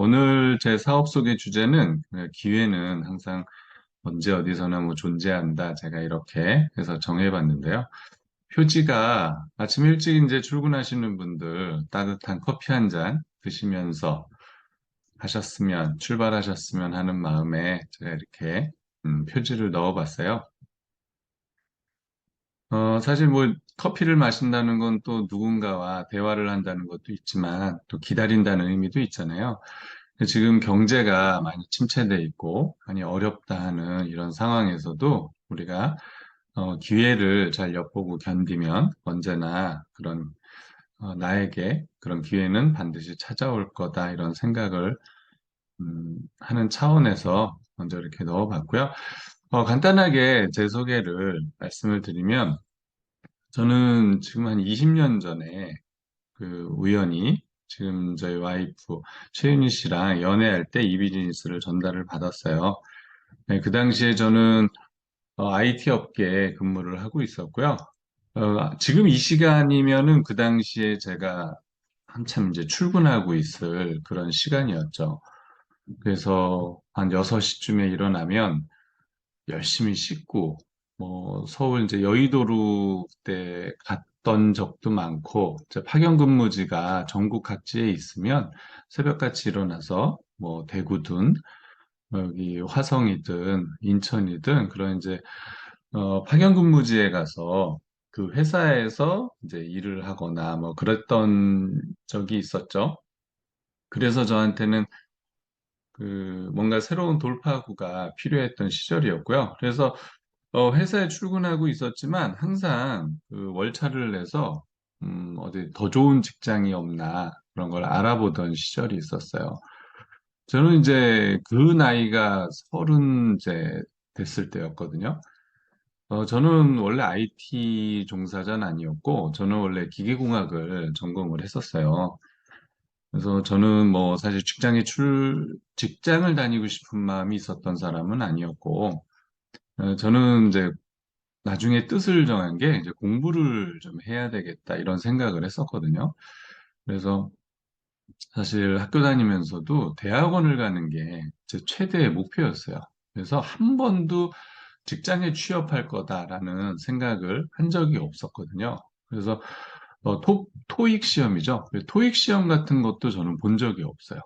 오늘 제 사업 속의 주제는 기회는 항상 언제 어디서나 뭐 존재한다. 제가 이렇게 해서 정해봤는데요. 표지가 아침 일찍 이제 출근하시는 분들 따뜻한 커피 한 잔 드시면서 출발하셨으면 하는 마음에 제가 이렇게 표지를 넣어봤어요. 사실 뭐 커피를 마신다는 건 또 누군가와 대화를 한다는 것도 있지만 또 기다린다는 의미도 있잖아요. 지금 경제가 많이 침체돼 있고 많이 어렵다 하는 이런 상황에서도 우리가 기회를 잘 엿보고 견디면 언제나 그런 나에게 그런 기회는 반드시 찾아올 거다 이런 생각을 하는 차원에서 먼저 이렇게 넣어봤고요. 간단하게 제 소개를 말씀을 드리면 저는 지금 한 20년 전에 그 우연히 지금 저희 와이프 최윤희 씨랑 연애할 때 이 비즈니스를 전달을 받았어요. 네, 그 당시에 저는 IT 업계에 근무를 하고 있었고요. 지금 이 시간이면은 그 당시에 제가 한참 이제 출근하고 있을 그런 시간이었죠. 그래서 한 6시쯤에 일어나면 열심히 씻고, 뭐, 서울 이제 여의도로 그때 갔던 적도 많고, 이제 파견 근무지가 전국 각지에 있으면 새벽같이 일어나서 뭐, 대구든, 여기 화성이든, 인천이든, 그런 이제, 파견 근무지에 가서 그 회사에서 이제 일을 하거나 뭐, 그랬던 적이 있었죠. 그래서 저한테는 뭔가 새로운 돌파구가 필요했던 시절이었고요. 그래서 회사에 출근하고 있었지만 항상 그 월차를 내서 어디 더 좋은 직장이 없나 그런 걸 알아보던 시절이 있었어요. 저는 이제 그 나이가 30 이제 됐을 때였거든요. 저는 원래 IT 종사자는 아니었고, 저는 원래 기계공학을 전공을 했었어요. 그래서 저는 뭐 사실 직장을 다니고 싶은 마음이 있었던 사람은 아니었고, 저는 이제 나중에 뜻을 정한 게 이제 공부를 좀 해야 되겠다 이런 생각을 했었거든요. 그래서 사실 학교 다니면서도 대학원을 가는 게 제 최대의 목표였어요. 그래서 한 번도 직장에 취업할 거다라는 생각을 한 적이 없었거든요. 그래서 토익 시험이죠. 토익 시험 같은 것도 저는 본 적이 없어요.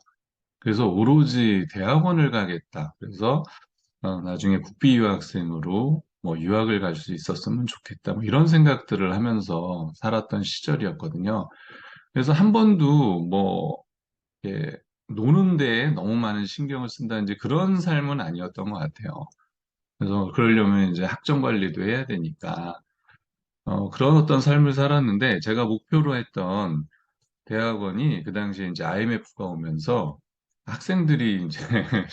그래서 오로지 대학원을 가겠다. 그래서 나중에 국비 유학생으로 뭐 유학을 갈 수 있었으면 좋겠다. 뭐 이런 생각들을 하면서 살았던 시절이었거든요. 그래서 한 번도 뭐 이렇게 노는 데에 너무 많은 신경을 쓴다든지 그런 삶은 아니었던 것 같아요. 그래서 그러려면 이제 학점 관리도 해야 되니까 그런 어떤 삶을 살았는데 제가 목표로 했던 대학원이 그 당시에 이제 IMF가 오면서 학생들이 이제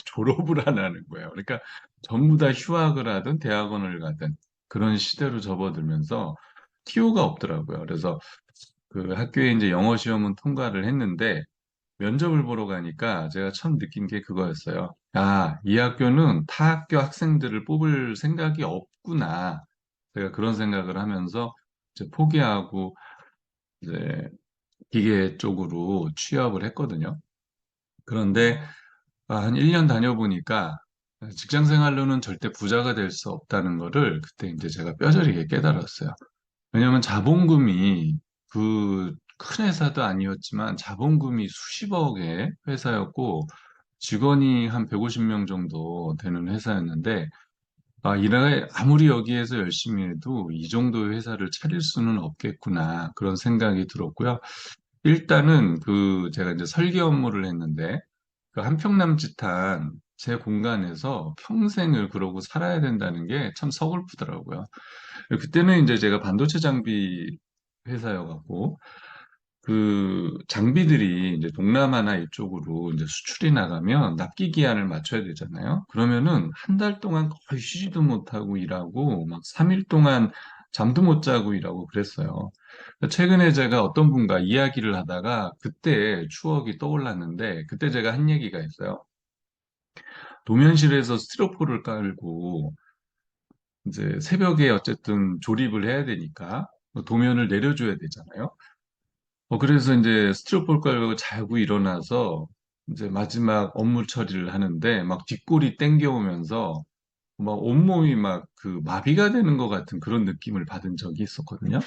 졸업을 안 하는 거예요. 그러니까 전부 다 휴학을 하든 대학원을 가든 그런 시대로 접어들면서 TO가 없더라고요. 그래서 그 학교에 이제 영어 시험은 통과를 했는데 면접을 보러 가니까 제가 처음 느낀 게 그거였어요. 아, 이 학교는 타 학교 학생들을 뽑을 생각이 없구나. 제가 그런 생각을 하면서 이제 포기하고 이제 기계 쪽으로 취업을 했거든요. 그런데 한 1년 다녀보니까 직장 생활로는 절대 부자가 될 수 없다는 거를 그때 이제 제가 뼈저리게 깨달았어요. 왜냐하면 자본금이 그 큰 회사도 아니었지만 자본금이 수십억의 회사였고 직원이 한 150명 정도 되는 회사였는데 아무리 여기에서 열심히 해도 이 정도의 회사를 차릴 수는 없겠구나 그런 생각이 들었고요. 일단은 제가 이제 설계 업무를 했는데 그 한평남짓한 제 공간에서 평생을 그러고 살아야 된다는 게 참 서글프더라고요. 그때는 이제 제가 반도체 장비 회사여갖고 그 장비들이 이제 동남아나 이쪽으로 이제 수출이 나가면 납기 기한을 맞춰야 되잖아요. 그러면은 한 달 동안 거의 쉬지도 못하고 일하고 막 3일 동안 잠도 못 자고 일하고 그랬어요. 최근에 제가 어떤 분과 이야기를 하다가 그때 추억이 떠올랐는데 그때 제가 한 얘기가 있어요. 도면실에서 스티로포를 깔고 이제 새벽에 어쨌든 조립을 해야 되니까 도면을 내려줘야 되잖아요. 그래서 이제 스티로포를 깔고 자고 일어나서 이제 마지막 업무 처리를 하는데 막 뒷골이 땡겨오면서 막 온몸이 막 그 마비가 되는 것 같은 그런 느낌을 받은 적이 있었거든요.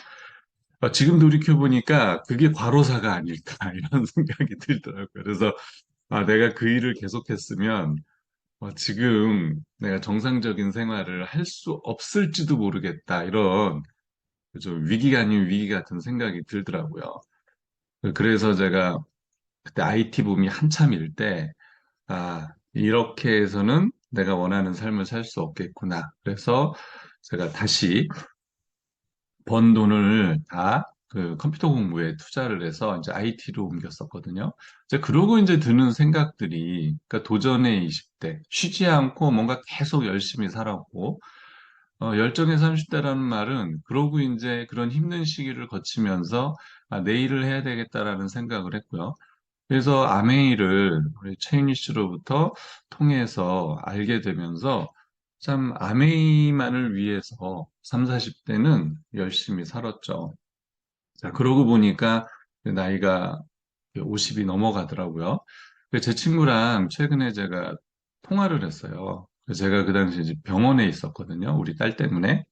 지금 돌이켜보니까 그게 과로사가 아닐까 이런 생각이 들더라고요. 그래서 내가 그 일을 계속했으면 지금 내가 정상적인 생활을 할 수 없을지도 모르겠다 이런 좀 위기가 아닌 위기 같은 생각이 들더라고요. 그래서 제가 그때 IT 붐이 한참일 때 이렇게 해서는 내가 원하는 삶을 살 수 없겠구나. 그래서 제가 다시 번 돈을 다 그 컴퓨터 공부에 투자를 해서 이제 IT로 옮겼었거든요. 이제 그러고 이제 드는 생각들이, 그러니까 도전의 20대, 쉬지 않고 뭔가 계속 열심히 살았고, 열정의 30대라는 말은 그러고 이제 그런 힘든 시기를 거치면서 내 일을 해야 되겠다라는 생각을 했고요. 그래서 아메이를 우리 최인희 씨로부터 통해서 알게 되면서 참 아메이만을 위해서 3, 40대는 열심히 살았죠. 자, 그러고 보니까 나이가 50이 넘어가더라고요. 제 친구랑 최근에 제가 통화를 했어요. 제가 그 당시 이제 병원에 있었거든요. 우리 딸 때문에.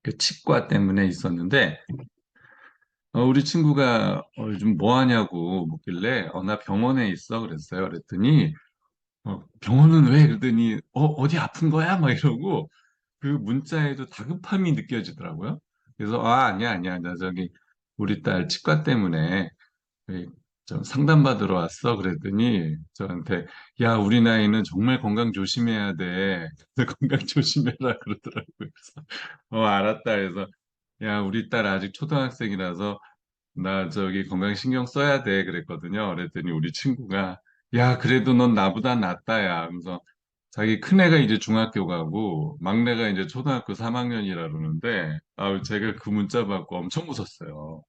그 치과 때문에 있었는데, 우리 친구가 요즘 뭐 하냐고 묻길래, 나 병원에 있어. 그랬어요. 그랬더니, 병원은 왜? 그러더니, 어디 아픈 거야? 막 이러고, 그 문자에도 다급함이 느껴지더라고요. 그래서, 아니야, 아니야. 나 저기, 우리 딸 치과 때문에, 그, 좀 상담받으러 왔어. 그랬더니, 저한테, 야, 우리 나이는 정말 건강 조심해야 돼. 건강 조심해라. 그러더라고요. 그래서, 알았다. 해서, 야, 우리 딸 아직 초등학생이라서, 나 저기 건강 신경 써야 돼 그랬거든요. 그랬더니 우리 친구가 야 그래도 넌 나보다 낫다 야 하면서 자기 큰애가 이제 중학교 가고 막내가 이제 초등학교 3학년이라 그러는데 제가 그 문자 받고 엄청 웃었어요.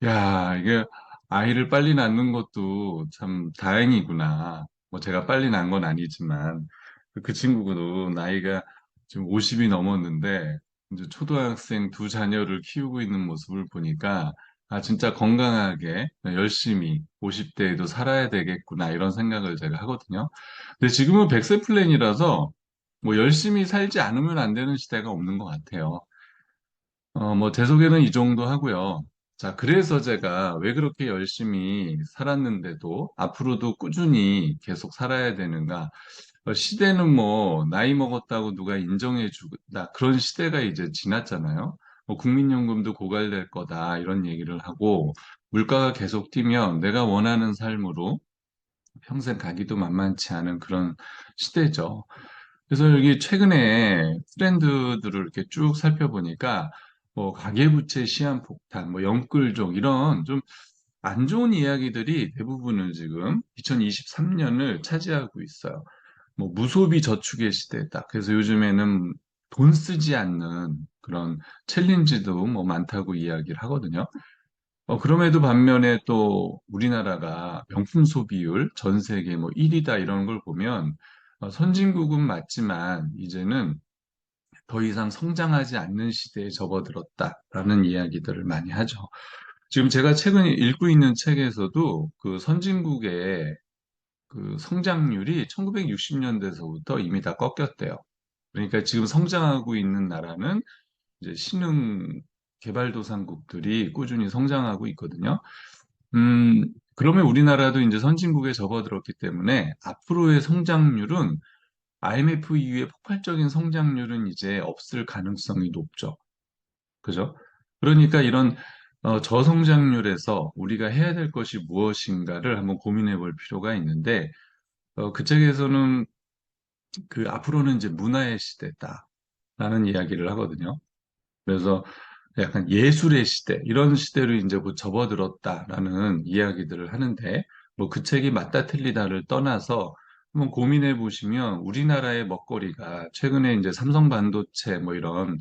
야, 이게 아이를 빨리 낳는 것도 참 다행이구나. 뭐 제가 빨리 낳은 건 아니지만 그 친구도 나이가 지금 50이 넘었는데 이제 초등학생 두 자녀를 키우고 있는 모습을 보니까 진짜 건강하게 열심히 50대에도 살아야 되겠구나 이런 생각을 제가 하거든요. 근데 지금은 100세 플랜이라서 뭐 열심히 살지 않으면 안 되는 시대가 없는 것 같아요. 뭐, 제 소개는 이 정도 하고요. 자, 그래서 제가 왜 그렇게 열심히 살았는데도 앞으로도 꾸준히 계속 살아야 되는가? 시대는 뭐, 나이 먹었다고 누가 인정해 주다. 그런 시대가 이제 지났잖아요. 뭐, 국민연금도 고갈될 거다. 이런 얘기를 하고, 물가가 계속 뛰면 내가 원하는 삶으로 평생 가기도 만만치 않은 그런 시대죠. 그래서 여기 최근에 트렌드들을 이렇게 쭉 살펴보니까 뭐 가계부채 시한폭탄, 뭐 영끌족 이런 좀 안 좋은 이야기들이 대부분을 지금 2023년을 차지하고 있어요. 뭐 무소비 저축의 시대다. 그래서 요즘에는 돈 쓰지 않는 그런 챌린지도 뭐 많다고 이야기를 하거든요. 그럼에도 반면에 또 우리나라가 명품 소비율 전 세계 뭐 1위다 이런 걸 보면 선진국은 맞지만 이제는 더 이상 성장하지 않는 시대에 접어들었다라는 이야기들을 많이 하죠. 지금 제가 최근에 읽고 있는 책에서도 그 선진국의 그 성장률이 1960년대서부터 이미 다 꺾였대요. 그러니까 지금 성장하고 있는 나라는 이제 신흥 개발도상국들이 꾸준히 성장하고 있거든요. 그러면 우리나라도 이제 선진국에 접어들었기 때문에 앞으로의 성장률은 IMF 이후에 폭발적인 성장률은 이제 없을 가능성이 높죠. 그죠? 그러니까 이런 저성장률에서 우리가 해야 될 것이 무엇인가를 한번 고민해 볼 필요가 있는데, 그 책에서는 그 앞으로는 이제 문화의 시대다라는 이야기를 하거든요. 그래서 약간 예술의 시대, 이런 시대로 이제 곧 접어들었다라는 이야기들을 하는데, 뭐 그 책이 맞다 틀리다를 떠나서 한번 고민해 보시면 우리나라의 먹거리가 최근에 이제 삼성 반도체 뭐 이런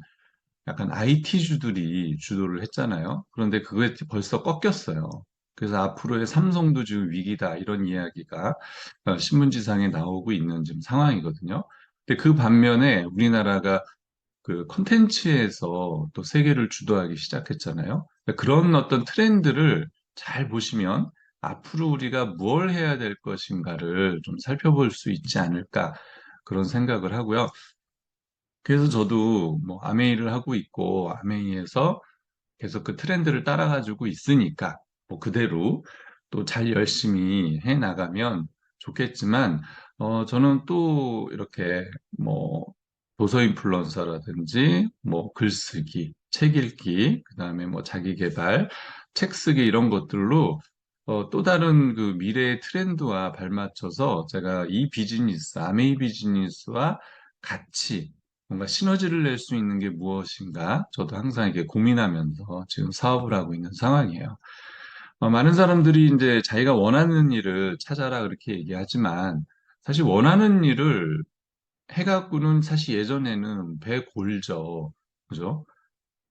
약간 IT주들이 주도를 했잖아요. 그런데 그게 벌써 꺾였어요. 그래서 앞으로의 삼성도 지금 위기다 이런 이야기가 신문지상에 나오고 있는 지금 상황이거든요. 근데 그 반면에 우리나라가 그 콘텐츠에서 또 세계를 주도하기 시작했잖아요. 그러니까 그런 어떤 트렌드를 잘 보시면 앞으로 우리가 뭘 해야 될 것인가를 좀 살펴볼 수 있지 않을까 그런 생각을 하고요. 그래서 저도 뭐 아메이를 하고 있고 아메이에서 계속 그 트렌드를 따라가지고 있으니까 뭐 그대로 또 잘 열심히 해 나가면 좋겠지만 저는 또 이렇게 뭐 도서 인플루언서라든지 뭐 글쓰기, 책 읽기, 그다음에 뭐 자기 개발, 책 쓰기 이런 것들로 또 다른 그 미래의 트렌드와 발맞춰서 제가 이 비즈니스, 아메이 비즈니스와 같이 뭔가 시너지를 낼 수 있는 게 무엇인가? 저도 항상 이렇게 고민하면서 지금 사업을 하고 있는 상황이에요. 많은 사람들이 이제 자기가 원하는 일을 찾아라 그렇게 얘기하지만 사실 원하는 일을 해갖고는 사실 예전에는 배골죠. 그죠?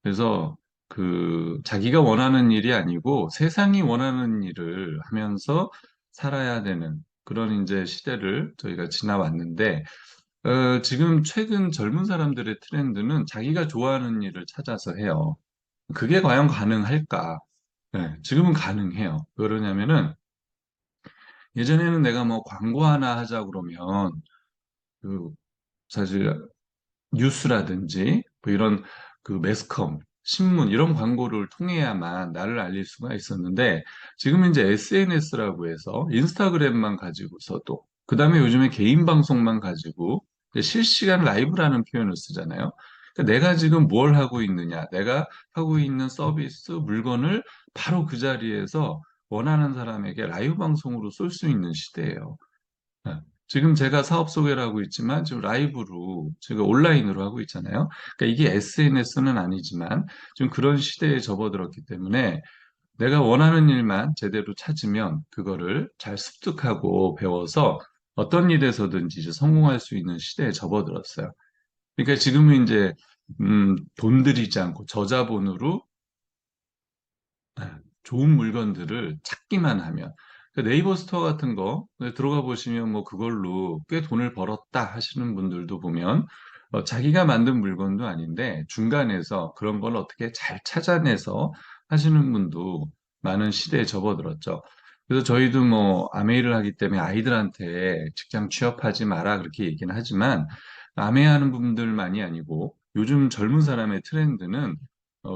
그래서 그 자기가 원하는 일이 아니고 세상이 원하는 일을 하면서 살아야 되는 그런 이제 시대를 저희가 지나왔는데 지금 최근 젊은 사람들의 트렌드는 자기가 좋아하는 일을 찾아서 해요. 그게 과연 가능할까? 네, 지금은 가능해요. 왜 그러냐면은 예전에는 내가 뭐 광고 하나 하자 그러면 그 사실 뉴스라든지 뭐 이런 그 매스컴, 신문 이런 광고를 통해야만 나를 알릴 수가 있었는데 지금 이제 SNS라고 해서 인스타그램만 가지고서도 그다음에 요즘에 개인 방송만 가지고 이제 실시간 라이브라는 표현을 쓰잖아요. 그러니까 내가 지금 뭘 하고 있느냐, 내가 하고 있는 서비스, 물건을 바로 그 자리에서 원하는 사람에게 라이브 방송으로 쏠 수 있는 시대예요. 네. 지금 제가 사업 소개를 하고 있지만 지금 라이브로 제가 온라인으로 하고 있잖아요. 그러니까 이게 SNS는 아니지만 좀 그런 시대에 접어들었기 때문에 내가 원하는 일만 제대로 찾으면 그거를 잘 습득하고 배워서 어떤 일에서든지 이제 성공할 수 있는 시대에 접어들었어요. 그러니까 지금은 이제 돈 들이지 않고 저자본으로 네, 좋은 물건들을 찾기만 하면 그 네이버 스토어 같은 거 들어가 보시면 뭐 그걸로 꽤 돈을 벌었다 하시는 분들도 보면 자기가 만든 물건도 아닌데 중간에서 그런 걸 어떻게 잘 찾아내서 하시는 분도 많은 시대에 접어들었죠. 그래서 저희도 뭐 아메이를 하기 때문에 아이들한테 직장 취업하지 마라 그렇게 얘기는 하지만 아메이 하는 분들만이 아니고 요즘 젊은 사람의 트렌드는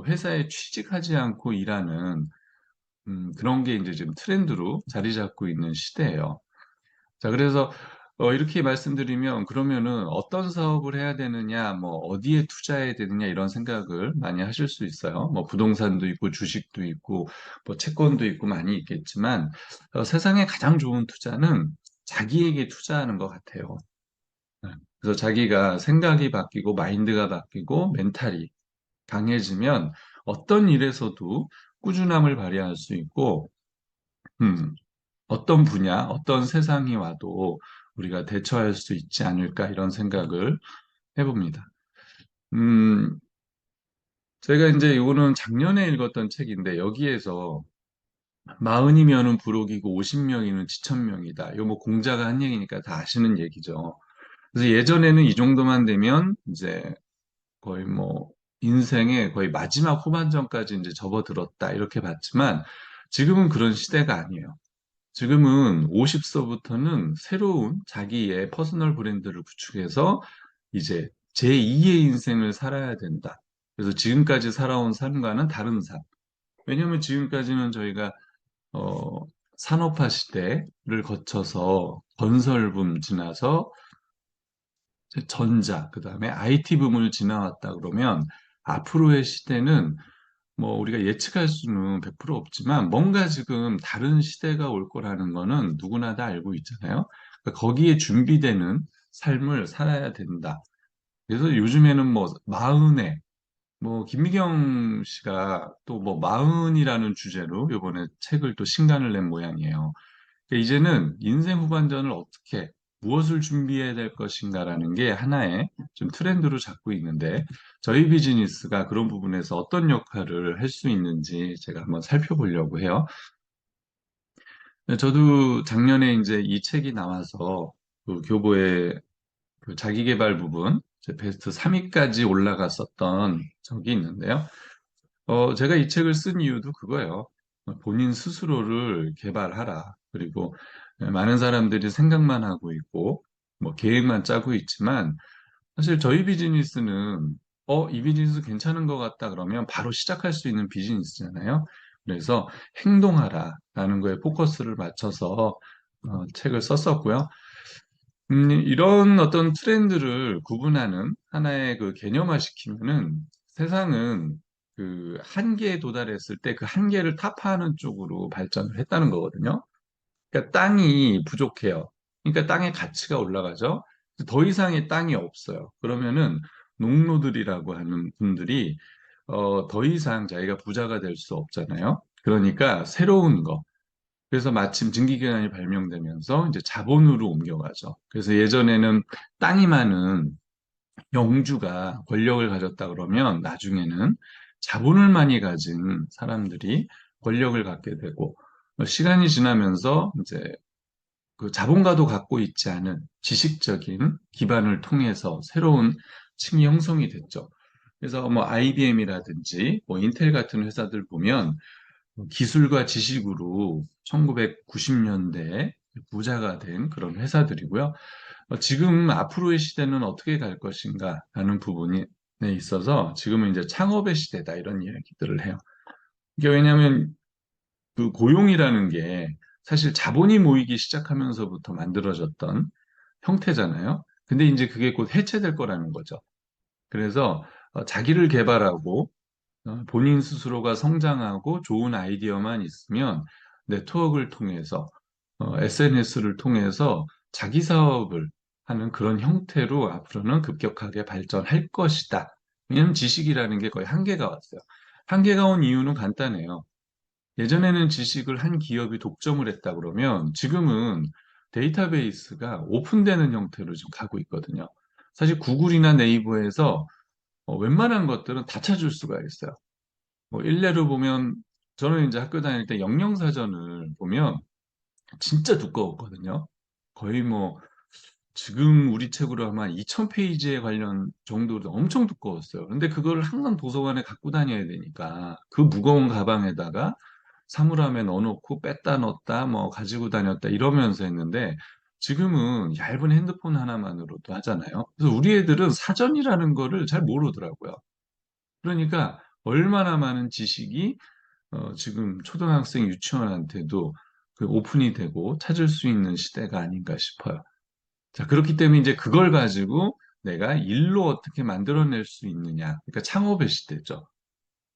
회사에 취직하지 않고 일하는 그런 게 이제 지금 트렌드로 자리 잡고 있는 시대예요. 자, 그래서 이렇게 말씀드리면 그러면은 어떤 사업을 해야 되느냐, 뭐 어디에 투자해야 되느냐 이런 생각을 많이 하실 수 있어요. 뭐 부동산도 있고 주식도 있고 뭐 채권도 있고 많이 있겠지만 세상에 가장 좋은 투자는 자기에게 투자하는 것 같아요. 네. 그래서 자기가 생각이 바뀌고 마인드가 바뀌고 멘탈이 강해지면 어떤 일에서도 꾸준함을 발휘할 수 있고, 음, 어떤 분야, 어떤 세상이 와도 우리가 대처할 수 있지 않을까 이런 생각을 해봅니다. 음, 제가 이제 이거는 작년에 읽었던 책인데 여기에서 40이면은 부록이고 50명이면 지천명이다. 이거 뭐 공자가 한 얘기니까 다 아시는 얘기죠. 그래서 예전에는 이 정도만 되면 이제 거의 뭐 인생의 거의 마지막 후반전까지 이제 접어들었다 이렇게 봤지만 지금은 그런 시대가 아니에요. 지금은 50서부터는 새로운 자기의 퍼스널 브랜드를 구축해서 이제 제2의 인생을 살아야 된다. 그래서 지금까지 살아온 삶과는 다른 삶. 왜냐하면 지금까지는 저희가 어, 산업화 시대를 거쳐서 건설붐 지나서 전자, 그다음에 IT 붐을 지나왔다 그러면 앞으로의 시대는 뭐 우리가 예측할 수는 100% 없지만 뭔가 지금 다른 시대가 올 거라는 거는 누구나 다 알고 있잖아요. 그러니까 거기에 준비되는 삶을 살아야 된다. 그래서 요즘에는 뭐 마흔에 뭐 김미경 씨가 또 뭐 마흔이라는 주제로 이번에 책을 또 신간을 낸 모양이에요. 그러니까 이제는 인생 후반전을 어떻게 무엇을 준비해야 될 것인가라는 게 하나의 좀 트렌드로 잡고 있는데 저희 비즈니스가 그런 부분에서 어떤 역할을 할 수 있는지 제가 한번 살펴보려고 해요. 저도 작년에 이제 이 책이 나와서 그 교보의 그 자기계발 부분 이제 베스트 3위까지 올라갔었던 적이 있는데요. 제가 이 책을 쓴 이유도 그거예요. 본인 스스로를 개발하라. 그리고 많은 사람들이 생각만 하고 있고, 뭐 계획만 짜고 있지만, 사실 저희 비즈니스는, 이 비즈니스 괜찮은 것 같다 그러면 바로 시작할 수 있는 비즈니스잖아요. 그래서 행동하라라는 거에 포커스를 맞춰서 책을 썼었고요. 이런 어떤 트렌드를 구분하는 하나의 그 개념화 시키면은 세상은 그 한계에 도달했을 때 그 한계를 타파하는 쪽으로 발전을 했다는 거거든요. 그러니까 땅이 부족해요. 그러니까 땅의 가치가 올라가죠. 더 이상의 땅이 없어요. 그러면은 농노들이라고 하는 분들이 더 이상 자기가 부자가 될 수 없잖아요. 그러니까 새로운 거, 그래서 마침 증기기관이 발명되면서 이제 자본으로 옮겨가죠. 그래서 예전에는 땅이 많은 영주가 권력을 가졌다 그러면 나중에는 자본을 많이 가진 사람들이 권력을 갖게 되고, 시간이 지나면서 이제 그 자본가도 갖고 있지 않은 지식적인 기반을 통해서 새로운 층이 형성이 됐죠. 그래서 뭐 IBM이라든지 뭐 인텔 같은 회사들 보면 기술과 지식으로 1990년대에 부자가 된 그런 회사들이고요. 지금 앞으로의 시대는 어떻게 갈 것인가 하는 부분에 있어서 지금은 이제 창업의 시대다 이런 이야기들을 해요. 이게 왜냐하면 그 고용이라는 게 사실 자본이 모이기 시작하면서부터 만들어졌던 형태잖아요. 근데 이제 그게 곧 해체될 거라는 거죠. 그래서 자기를 개발하고 본인 스스로가 성장하고 좋은 아이디어만 있으면 네트워크를 통해서 SNS를 통해서 자기 사업을 하는 그런 형태로 앞으로는 급격하게 발전할 것이다. 왜냐하면 지식이라는 게 거의 한계가 왔어요. 한계가 온 이유는 간단해요. 예전에는 지식을 한 기업이 독점을 했다 그러면 지금은 데이터베이스가 오픈되는 형태로 지금 가고 있거든요. 사실 구글이나 네이버에서 웬만한 것들은 다 찾을 수가 있어요. 뭐 일례로 보면 저는 이제 학교 다닐 때 영영사전을 보면 진짜 두꺼웠거든요. 거의 뭐 지금 우리 책으로 하면 2000페이지에 관련 정도로 엄청 두꺼웠어요. 근데 그걸 항상 도서관에 갖고 다녀야 되니까 그 무거운 가방에다가 사물함에 넣어놓고 뺐다 넣었다 뭐 가지고 다녔다 이러면서 했는데 지금은 얇은 핸드폰 하나만으로도 하잖아요. 그래서 우리 애들은 사전이라는 거를 잘 모르더라고요. 그러니까 얼마나 많은 지식이 지금 초등학생 유치원한테도 그 오픈이 되고 찾을 수 있는 시대가 아닌가 싶어요. 자, 그렇기 때문에 이제 그걸 가지고 내가 일로 어떻게 만들어낼 수 있느냐. 그러니까 창업의 시대죠.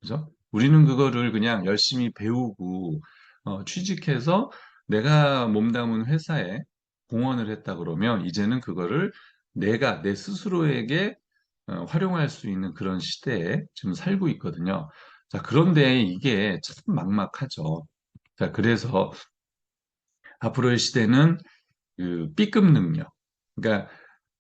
그죠? 우리는 그거를 그냥 열심히 배우고 취직해서 내가 몸담은 회사에 공헌을 했다 그러면 이제는 그거를 내가 내 스스로에게 활용할 수 있는 그런 시대에 지금 살고 있거든요. 자, 그런데 이게 참 막막하죠. 자, 그래서 앞으로의 시대는 그 B급 능력. 그러니까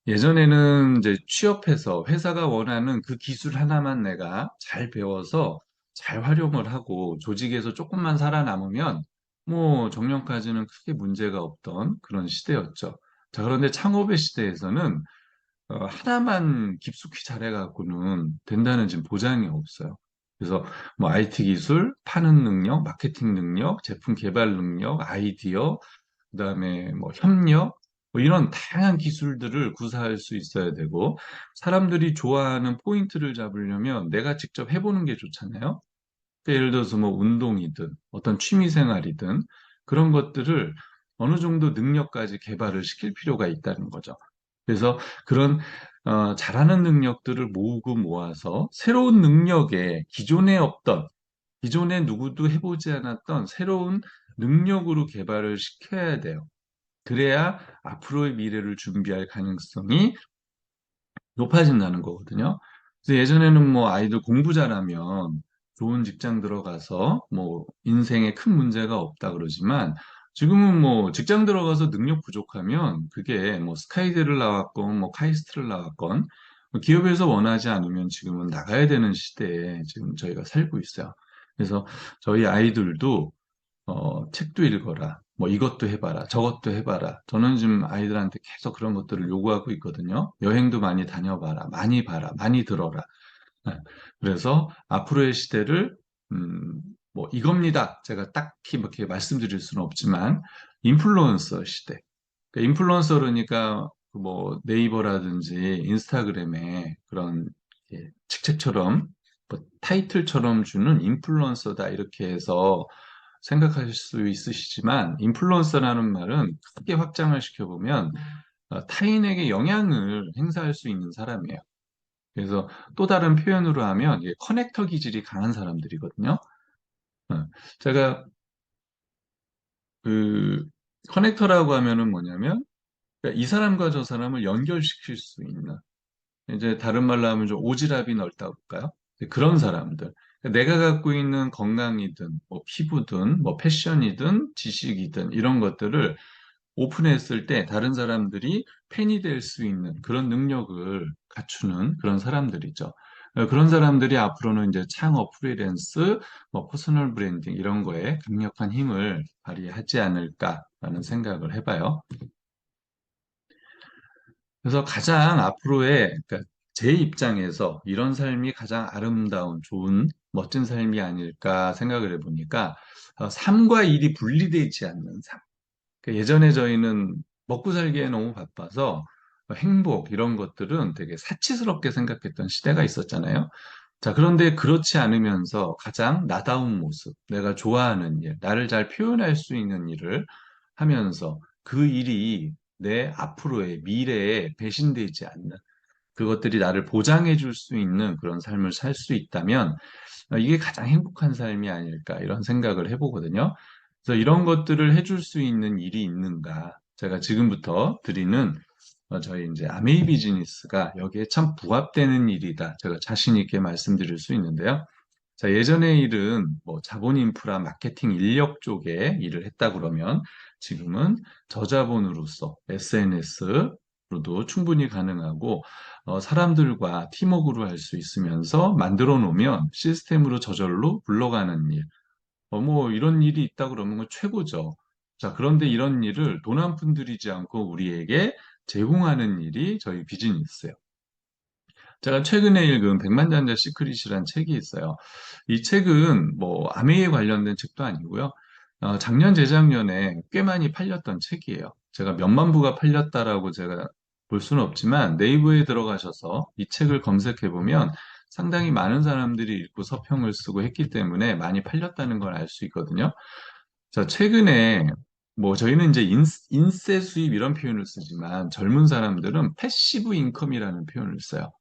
예전에는 이제 취업해서 회사가 원하는 그 기술 하나만 내가 잘 배워서 잘 활용을 하고 조직에서 조금만 살아남으면 뭐 정년까지는 크게 문제가 없던 그런 시대였죠. 자, 그런데 창업의 시대에서는 하나만 깊숙이 잘해갖고는 된다는 지금 보장이 없어요. 그래서 뭐 IT 기술, 파는 능력, 마케팅 능력, 제품 개발 능력, 아이디어, 그다음에 뭐 협력, 뭐 이런 다양한 기술들을 구사할 수 있어야 되고 사람들이 좋아하는 포인트를 잡으려면 내가 직접 해보는 게 좋잖아요. 그러니까 예를 들어서 뭐 운동이든 어떤 취미 생활이든 그런 것들을 어느 정도 능력까지 개발을 시킬 필요가 있다는 거죠. 그래서 그런 잘하는 능력들을 모으고 모아서 새로운 능력에 기존에 없던, 기존에 누구도 해보지 않았던 새로운 능력으로 개발을 시켜야 돼요. 그래야 앞으로의 미래를 준비할 가능성이 높아진다는 거거든요. 그래서 예전에는 뭐 아이들 공부 잘하면 좋은 직장 들어가서 뭐 인생에 큰 문제가 없다 그러지만 지금은 뭐 직장 들어가서 능력 부족하면 그게 뭐 스카이대를 나왔건 뭐 카이스트를 나왔건 뭐 기업에서 원하지 않으면 지금은 나가야 되는 시대에 지금 저희가 살고 있어요. 그래서 저희 아이들도 책도 읽어라. 뭐 이것도 해봐라. 저것도 해봐라. 저는 지금 아이들한테 계속 그런 것들을 요구하고 있거든요. 여행도 많이 다녀봐라. 많이 봐라. 많이 들어라. 네. 그래서 앞으로의 시대를, 음, 뭐 이겁니다. 제가 딱히 이렇게 말씀드릴 수는 없지만 인플루언서 시대. 그러니까 인플루언서라니까 그뭐 네이버라든지 인스타그램에 그런 직책처럼 뭐 타이틀처럼 주는 인플루언서다 이렇게 해서 생각하실 수 있으시지만 인플루언서라는 말은 크게 확장을 시켜보면 타인에게 영향을 행사할 수 있는 사람이에요. 그래서 또 다른 표현으로 하면 커넥터 기질이 강한 사람들이거든요. 어, 제가 그 커넥터라고 하면은 뭐냐면 그러니까 이 사람과 저 사람을 연결시킬 수 있는 이제 다른 말로 하면 좀 오지랖이 넓다고 할까요? 그런 사람들. 그러니까 내가 갖고 있는 건강이든 뭐 피부든 뭐 패션이든 지식이든 이런 것들을 오픈했을 때 다른 사람들이 팬이 될 수 있는 그런 능력을 갖추는 그런 사람들이죠. 그런 사람들이 앞으로는 이제 창업, 프리랜스, 뭐 퍼스널 브랜딩 이런 거에 강력한 힘을 발휘하지 않을까라는 생각을 해봐요. 그래서 가장 앞으로의 그러니까 제 입장에서 이런 삶이 가장 아름다운, 좋은, 멋진 삶이 아닐까 생각을 해보니까 삶과 일이 분리되지 않는 삶. 예전에 저희는 먹고 살기에 너무 바빠서 행복 이런 것들은 되게 사치스럽게 생각했던 시대가 있었잖아요. 자, 그런데 그렇지 않으면서 가장 나다운 모습, 내가 좋아하는 일, 나를 잘 표현할 수 있는 일을 하면서 그 일이 내 앞으로의 미래에 배신되지 않는 그것들이 나를 보장해 줄 수 있는 그런 삶을 살 수 있다면 이게 가장 행복한 삶이 아닐까 이런 생각을 해보거든요. 그래서 이런 것들을 해줄 수 있는 일이 있는가? 제가 지금부터 드리는 저희 이제 아메이 비즈니스가 여기에 참 부합되는 일이다. 제가 자신 있게 말씀드릴 수 있는데요. 자, 예전의 일은 뭐 자본 인프라 마케팅 인력 쪽에 일을 했다 그러면 지금은 저자본으로서 SNS로도 충분히 가능하고 사람들과 팀워크로 할 수 있으면서 만들어 놓으면 시스템으로 저절로 굴러가는 일. 뭐 이런 일이 있다 그러면 건 최고죠. 자, 그런데 이런 일을 돈 한 푼 들이지 않고 우리에게 제공하는 일이 저희 비즈니스예요. 제가 최근에 읽은 백만장자 시크릿이라는 책이 있어요. 이 책은 뭐 아메이에 관련된 책도 아니고요. 작년, 재작년에 꽤 많이 팔렸던 책이에요. 제가 몇만 부가 팔렸다라고 제가 볼 수는 없지만 네이버에 들어가셔서 이 책을 검색해 보면 상당히 많은 사람들이 읽고 서평을 쓰고 했기 때문에 많이 팔렸다는 걸 알 수 있거든요. 자, 최근에 뭐 저희는 이제 인세 수입 이런 표현을 쓰지만 젊은 사람들은 패시브 인컴이라는 표현을 써요.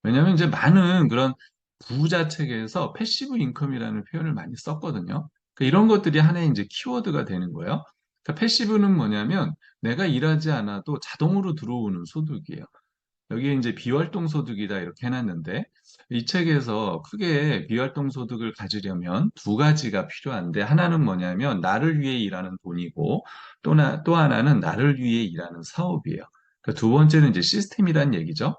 왜냐하면 이제 많은 그런 부자 책에서 패시브 인컴이라는 표현을 많이 썼거든요. 그러니까 이런 것들이 하나의 이제 키워드가 되는 거예요. 그러니까 패시브는 뭐냐면 내가 일하지 않아도 자동으로 들어오는 소득이에요. 여기에 이제 비활동 소득이다 이렇게 해놨는데 이 책에서 크게 비활동 소득을 가지려면 두 가지가 필요한데 하나는 뭐냐면 나를 위해 일하는 돈이고 또 하나는 나를 위해 일하는 사업이에요. 그러니까 두 번째는 이제 시스템이란 얘기죠.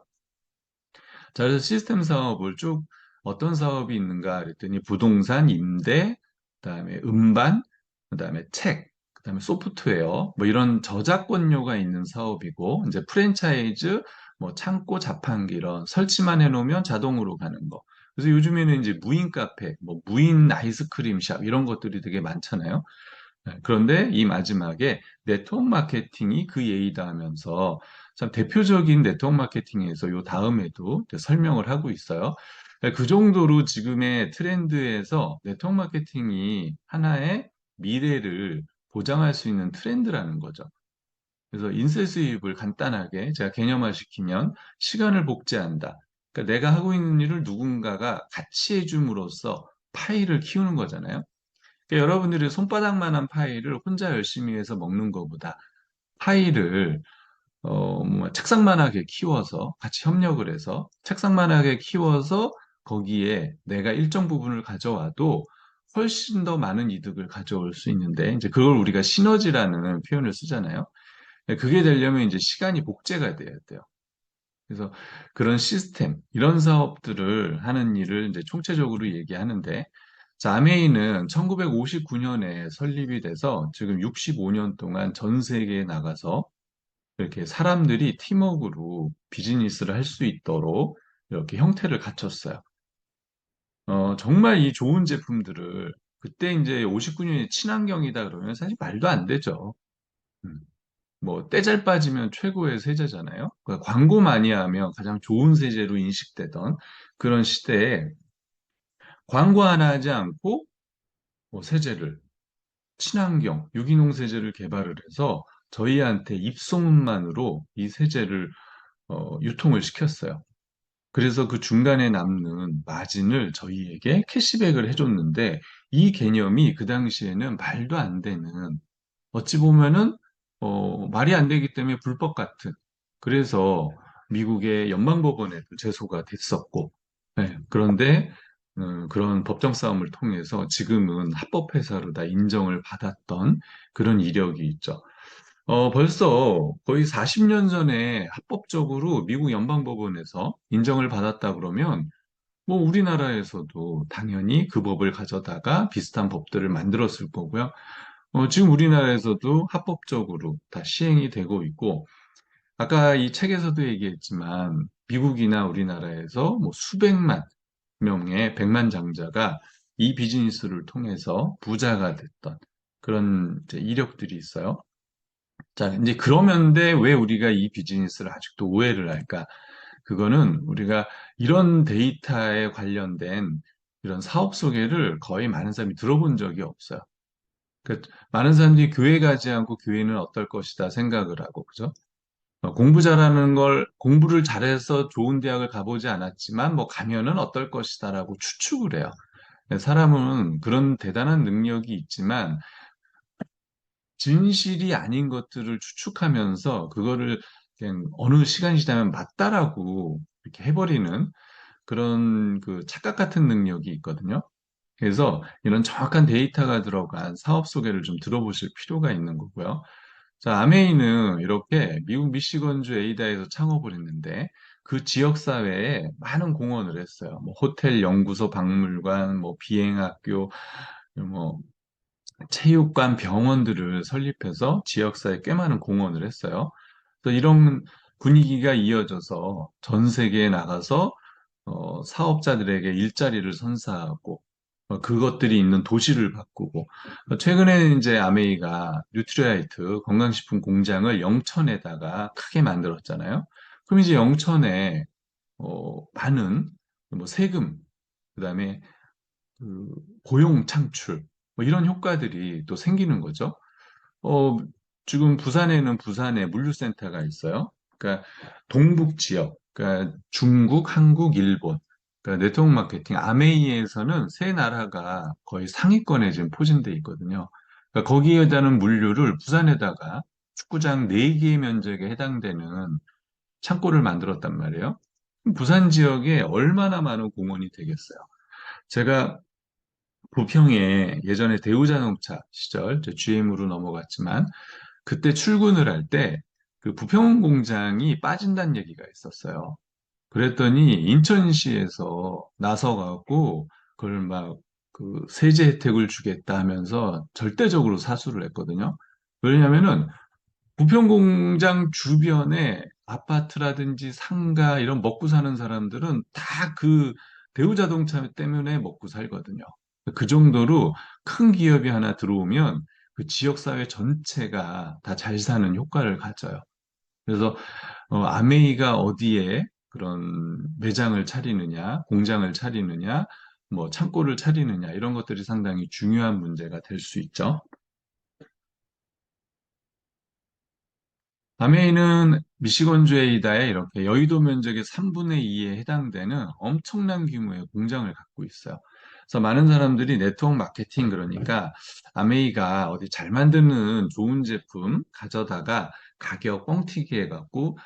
자, 그래서 시스템 사업을 쭉 어떤 사업이 있는가 그랬더니 부동산, 임대, 그다음에 음반, 그다음에 책, 그다음에 소프트웨어 뭐 이런 저작권료가 있는 사업이고 이제 프랜차이즈, 뭐 창고, 자판기 이런 설치만 해놓으면 자동으로 가는 거. 그래서 요즘에는 이제 무인 카페, 뭐 무인 아이스크림 샵 이런 것들이 되게 많잖아요. 네, 그런데 이 마지막에 네트워크 마케팅이 그 예이다 하면서 참 대표적인 네트워크 마케팅에서 요 다음에도 이제 설명을 하고 있어요. 네, 그 정도로 지금의 트렌드에서 네트워크 마케팅이 하나의 미래를 보장할 수 있는 트렌드라는 거죠. 그래서 인쇄 수입을 간단하게 제가 개념화시키면 시간을 복제한다. 그러니까 내가 하고 있는 일을 누군가가 같이 해줌으로써 파일을 키우는 거잖아요. 그러니까 여러분들이 손바닥만한 파일을 혼자 열심히 해서 먹는 것보다 파일을 뭐 책상만하게 키워서 같이 협력을 해서 책상만하게 키워서 거기에 내가 일정 부분을 가져와도 훨씬 더 많은 이득을 가져올 수 있는데 이제 그걸 우리가 시너지라는 표현을 쓰잖아요. 그게 되려면 이제 시간이 복제가 돼야 돼요. 그래서 그런 시스템, 이런 사업들을 하는 일을 이제 총체적으로 얘기하는데, 자, 아메이는 1959년에 설립이 돼서 지금 65년 동안 전 세계에 나가서 이렇게 사람들이 팀워크로 비즈니스를 할 수 있도록 이렇게 형태를 갖췄어요. 정말 이 좋은 제품들을 그때 이제 59년이 친환경이다 그러면 사실 말도 안 되죠. 음. 뭐, 때 잘 빠지면 최고의 세제잖아요. 그러니까 광고 많이 하면 가장 좋은 세제로 인식되던 그런 시대에 광고 하나 하지 않고 뭐 세제를, 친환경, 유기농 세제를 개발을 해서 저희한테 입소문만으로 이 세제를 유통을 시켰어요. 그래서 그 중간에 남는 마진을 저희에게 캐시백을 해줬는데 이 개념이 그 당시에는 말도 안 되는 어찌 보면은 말이 안 되기 때문에 불법 같은 그래서 미국의 연방법원에도 제소가 됐었고 그런데 그런 법정 싸움을 통해서 지금은 합법회사로 다 인정을 받았던 그런 이력이 있죠. 벌써 거의 40년 전에 합법적으로 미국 연방법원에서 인정을 받았다 그러면 뭐 우리나라에서도 당연히 그 법을 가져다가 비슷한 법들을 만들었을 거고요. 지금 우리나라에서도 합법적으로 다 시행이 되고 있고, 아까 이 책에서도 얘기했지만, 미국이나 우리나라에서 뭐 수백만 명의 백만장자가 이 비즈니스를 통해서 부자가 됐던 그런 이제 이력들이 있어요. 자, 이제 그러면데 왜 우리가 이 비즈니스를 아직도 오해를 할까? 그거는 우리가 이런 데이터에 관련된 이런 사업 소개를 거의 많은 사람이 들어본 적이 없어요. 그 많은 사람들이 교회 가지 않고 교회는 어떨 것이다 생각을 하고, 그죠? 공부 잘하는 걸, 공부를 잘해서 좋은 대학을 가보지 않았지만, 뭐, 가면은 어떨 것이다라고 추측을 해요. 사람은 그런 대단한 능력이 있지만, 진실이 아닌 것들을 추측하면서, 그거를 그냥 어느 시간이 지나면 맞다라고 이렇게 해버리는 그런 그 착각 같은 능력이 있거든요. 그래서 이런 정확한 데이터가 들어간 사업 소개를 좀 들어보실 필요가 있는 거고요. 자, 아메이는 이렇게 미국 미시건주 에이다에서 창업을 했는데 그 지역 사회에 많은 공헌을 했어요. 뭐 호텔, 연구소, 박물관, 뭐 비행학교, 뭐 체육관, 병원들을 설립해서 지역사회에 꽤 많은 공헌을 했어요. 또 이런 분위기가 이어져서 전 세계에 나가서 사업자들에게 일자리를 선사하고 그것들이 있는 도시를 바꾸고 최근에 이제 아메이가 뉴트리아이트 건강식품 공장을 영천에다가 크게 만들었잖아요. 그럼 이제 영천에 많은 뭐 세금 그다음에 그 고용 창출 뭐 이런 효과들이 또 생기는 거죠. 어, 지금 부산에는 부산에 물류센터가 있어요. 그러니까 동북 지역, 그러니까 중국, 한국, 일본, 그러니까 네트워크 마케팅 아메이에서는 세 나라가 거의 상위권에 지금 포진돼 있거든요. 그러니까 거기에 대한 물류를 부산에다가 축구장 4개의 면적에 해당되는 창고를 만들었단 말이에요. 그럼 부산 지역에 얼마나 많은 공원이 되겠어요. 제가 부평에 예전에 대우자동차 시절 GM으로 넘어갔지만 그때 출근을 할 때 그 부평 공장이 빠진다는 얘기가 있었어요. 그랬더니 인천시에서 나서갖고 그걸 막 그 세제 혜택을 주겠다 하면서 절대적으로 사수를 했거든요. 왜냐면은 부평 공장 주변에 아파트라든지 상가 이런 먹고 사는 사람들은 다 그 대우자동차 때문에 먹고 살거든요. 그 정도로 큰 기업이 하나 들어오면 그 지역사회 전체가 다 잘 사는 효과를 가져요. 그래서 아메이가 어디에 그런 매장을 차리느냐, 공장을 차리느냐, 뭐 창고를 차리느냐 이런 것들이 상당히 중요한 문제가 될 수 있죠. 아메이는 미시건주에이다에 이렇게 여의도 면적의 3분의 2에 해당되는 엄청난 규모의 공장을 갖고 있어요. 그래서 많은 사람들이 네트워크 마케팅 그러니까 아메이가 어디 잘 만드는 좋은 제품 가져다가 가격 뻥튀기 해갖고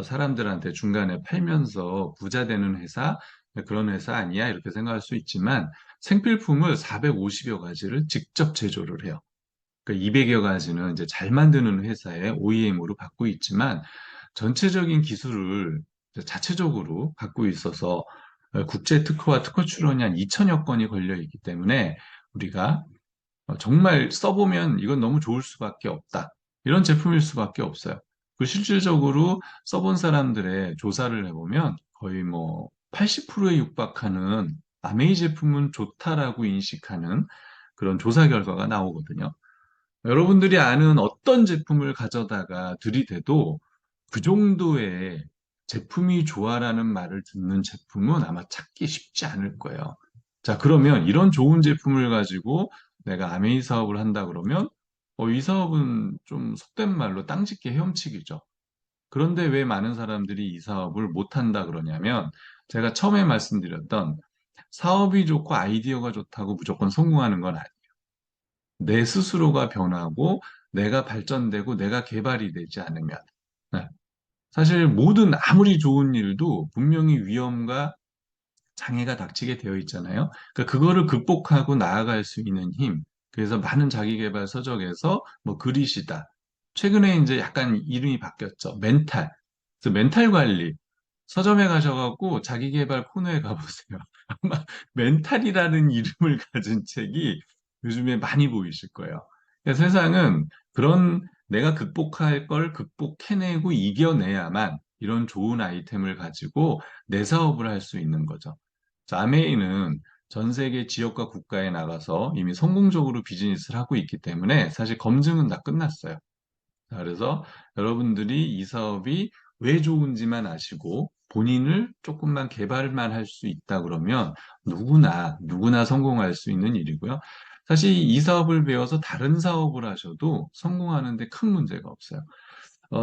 사람들한테 중간에 팔면서 부자 되는 회사 그런 회사 아니야 이렇게 생각할 수 있지만 생필품을 450여 가지를 직접 제조를 해요. 그 200여 가지는 이제 잘 만드는 회사의 OEM으로 받고 있지만 전체적인 기술을 자체적으로 갖고 있어서 국제 특허와 특허 출원이 한 2천여 건이 걸려 있기 때문에 우리가 정말 써보면 이건 너무 좋을 수밖에 없다. 이런 제품일 수밖에 없어요. 그 실질적으로 써본 사람들의 조사를 해보면 거의 뭐 80%에 육박하는 아메이 제품은 좋다라고 인식하는 그런 조사 결과가 나오거든요. 여러분들이 아는 어떤 제품을 가져다가 들이대도 그 정도의 제품이 좋아라는 말을 듣는 제품은 아마 찾기 쉽지 않을 거예요. 자, 그러면 이런 좋은 제품을 가지고 내가 아메이 사업을 한다 그러면 이 사업은 좀 속된 말로 땅짓기 헤엄치기죠. 그런데 왜 많은 사람들이 이 사업을 못한다 그러냐면 제가 처음에 말씀드렸던 사업이 좋고 아이디어가 좋다고 무조건 성공하는 건 아니에요. 내 스스로가 변하고 내가 발전되고 내가 개발이 되지 않으면. 네. 사실 모든 아무리 좋은 일도 분명히 위험과 장애가 닥치게 되어 있잖아요. 그러니까 그거를 극복하고 나아갈 수 있는 힘. 그래서 많은 자기계발 서적에서 뭐 그릿이다. 최근에 이제 약간 이름이 바뀌었죠. 멘탈. 그래서 멘탈 관리. 서점에 가셔갖고 자기계발 코너에 가보세요. 아마 멘탈이라는 이름을 가진 책이 요즘에 많이 보이실 거예요. 그러니까 세상은 그런 내가 극복할 걸 극복해내고 이겨내야만 이런 좋은 아이템을 가지고 내 사업을 할 수 있는 거죠. 자, 아메이는 전 세계 지역과 국가에 나가서 이미 성공적으로 비즈니스를 하고 있기 때문에 사실 검증은 다 끝났어요. 자, 그래서 여러분들이 이 사업이 왜 좋은지만 아시고 본인을 조금만 개발만 할 수 있다 그러면 누구나 성공할 수 있는 일이고요. 사실 이 사업을 배워서 다른 사업을 하셔도 성공하는데 큰 문제가 없어요.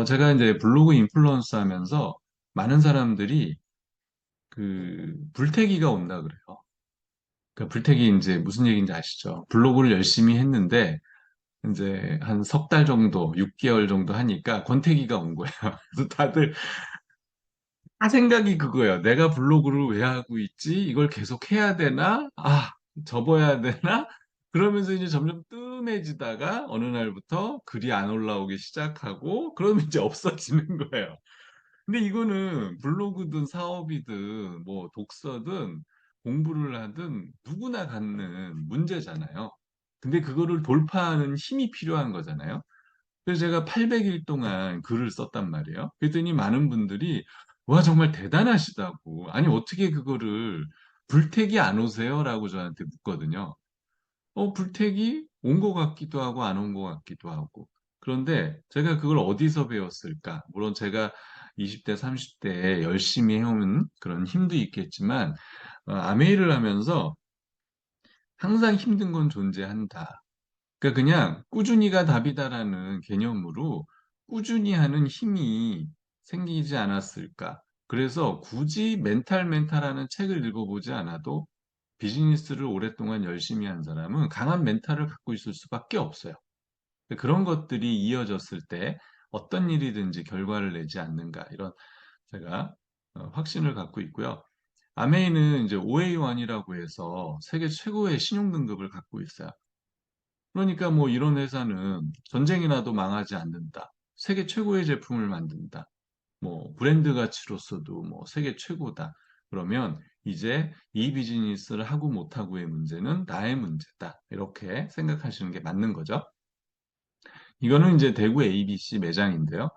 제가 이제 블로그 인플루언서 하면서 많은 사람들이 그 불태기가 온다 그래요. 그 불태기 이제 무슨 얘기인지 아시죠? 블로그를 열심히 했는데 이제 한 석 달 정도, 6개월 정도 하니까 권태기가 온 거예요. 그래서 다들 다 생각이 그거예요. 내가 블로그를 왜 하고 있지? 이걸 계속 해야 되나? 아, 접어야 되나? 그러면서 이제 점점 뜸해지다가 어느 날부터 글이 안 올라오기 시작하고 그러면 이제 없어지는 거예요. 근데 이거는 블로그든 사업이든 뭐 독서든 공부를 하든 누구나 갖는 문제잖아요. 근데 그거를 돌파하는 힘이 필요한 거잖아요. 그래서 제가 800일 동안 글을 썼단 말이에요. 그랬더니 많은 분들이 와, 정말 대단하시다고. 아니, 어떻게 그거를 불택이 안 오세요? 라고 저한테 묻거든요. 불택이 온 것 같기도 하고 안 온 것 같기도 하고. 그런데 제가 그걸 어디서 배웠을까? 물론 제가 20대, 30대에 열심히 해오는 그런 힘도 있겠지만, 아메이를 하면서 항상 힘든 건 존재한다. 그러니까 그냥 꾸준히가 답이다라는 개념으로 꾸준히 하는 힘이 생기지 않았을까. 그래서 굳이 멘탈하는 책을 읽어보지 않아도 비즈니스를 오랫동안 열심히 한 사람은 강한 멘탈을 갖고 있을 수밖에 없어요. 그런 것들이 이어졌을 때 어떤 일이든지 결과를 내지 않는가 이런 제가 확신을 갖고 있고요. 아메이는 이제 OA1이라고 해서 세계 최고의 신용 등급을 갖고 있어요. 그러니까 뭐 이런 회사는 전쟁이 나도 망하지 않는다. 세계 최고의 제품을 만든다. 뭐 브랜드 가치로서도 뭐 세계 최고다. 그러면 이제 이 비즈니스를 하고 못하고의 문제는 나의 문제다. 이렇게 생각하시는 게 맞는 거죠. 이거는 이제 대구 ABC 매장인데요.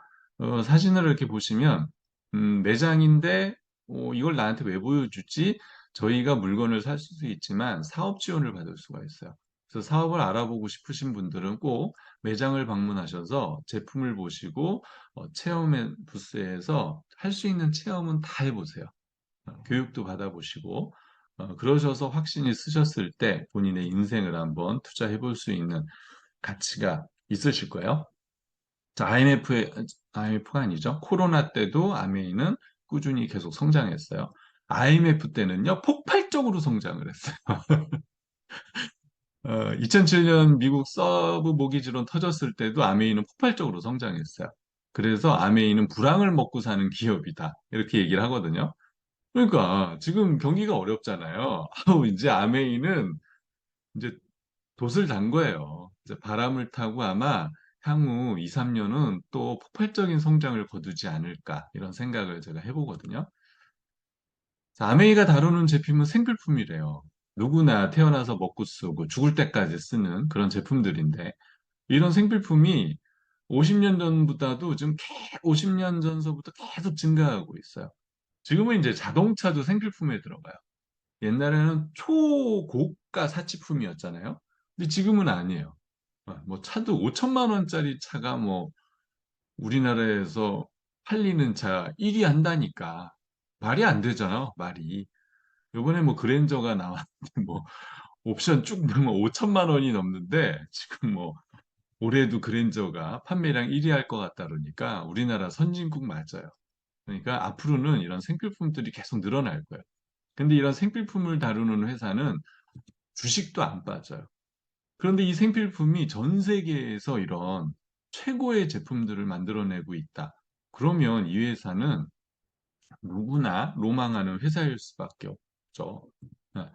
사진을 이렇게 보시면 매장인데 이걸 나한테 왜 보여주지? 저희가 물건을 살 수도 있지만 사업 지원을 받을 수가 있어요. 그래서 사업을 알아보고 싶으신 분들은 꼭 매장을 방문하셔서 제품을 보시고 체험 부스에서 할 수 있는 체험은 다 해보세요. 교육도 받아보시고 그러셔서 확신이 쓰셨을 때 본인의 인생을 한번 투자해 볼 수 있는 가치가 있으실 거예요. 자, IMF가 아니죠. 코로나 때도 아메이는 꾸준히 계속 성장했어요. IMF 때는요, 폭발적으로 성장을 했어요. 2007년 미국 서브 모기지론 터졌을 때도 아메이는 폭발적으로 성장했어요. 그래서 아메이는 불황을 먹고 사는 기업이다. 이렇게 얘기를 하거든요. 그러니까 지금 경기가 어렵잖아요. 아우, 이제 아메이는 이제 돛을 단 거예요. 이제 바람을 타고 아마 향후 2, 3년은 또 폭발적인 성장을 거두지 않을까 이런 생각을 제가 해보거든요. 자, 아메이가 다루는 제품은 생필품이래요. 누구나 태어나서 먹고 쓰고 죽을 때까지 쓰는 그런 제품들인데 이런 생필품이 50년 전보다도 50년 전서부터 계속 증가하고 있어요. 지금은 이제 자동차도 생필품에 들어가요. 옛날에는 초고가 사치품이었잖아요. 근데 지금은 아니에요. 뭐 차도 5천만 원짜리 차가 뭐 우리나라에서 팔리는 차 1위 한다니까. 말이 안 되잖아, 말이. 요번에 뭐 그랜저가 나왔는데 뭐 옵션 쭉 보면 5천만 원이 넘는데 지금 뭐 올해도 그랜저가 판매량 1위 할 것 같다 그러니까 우리나라 선진국 맞아요. 그러니까 앞으로는 이런 생필품들이 계속 늘어날 거예요. 근데 이런 생필품을 다루는 회사는 주식도 안 빠져요. 그런데 이 생필품이 전 세계에서 이런 최고의 제품들을 만들어내고 있다. 그러면 이 회사는 누구나 로망하는 회사일 수밖에 없죠. 네.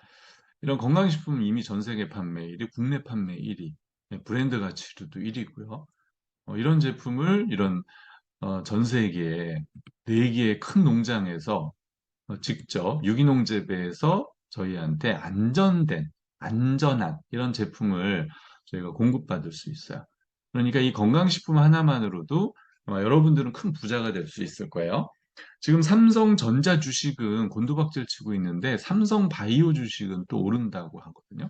이런 건강식품은 이미 전 세계 판매 1위, 국내 판매 1위, 브랜드 가치로도 1위고요. 이런 제품을 이런 전 세계에 4개의 큰 농장에서 직접 유기농 재배해서 저희한테 안전한 이런 제품을 저희가 공급받을 수 있어요. 그러니까 이 건강식품 하나만으로도 아마 여러분들은 큰 부자가 될 수 있을 거예요. 지금 삼성전자 주식은 곤두박질 치고 있는데 삼성바이오 주식은 또 오른다고 하거든요.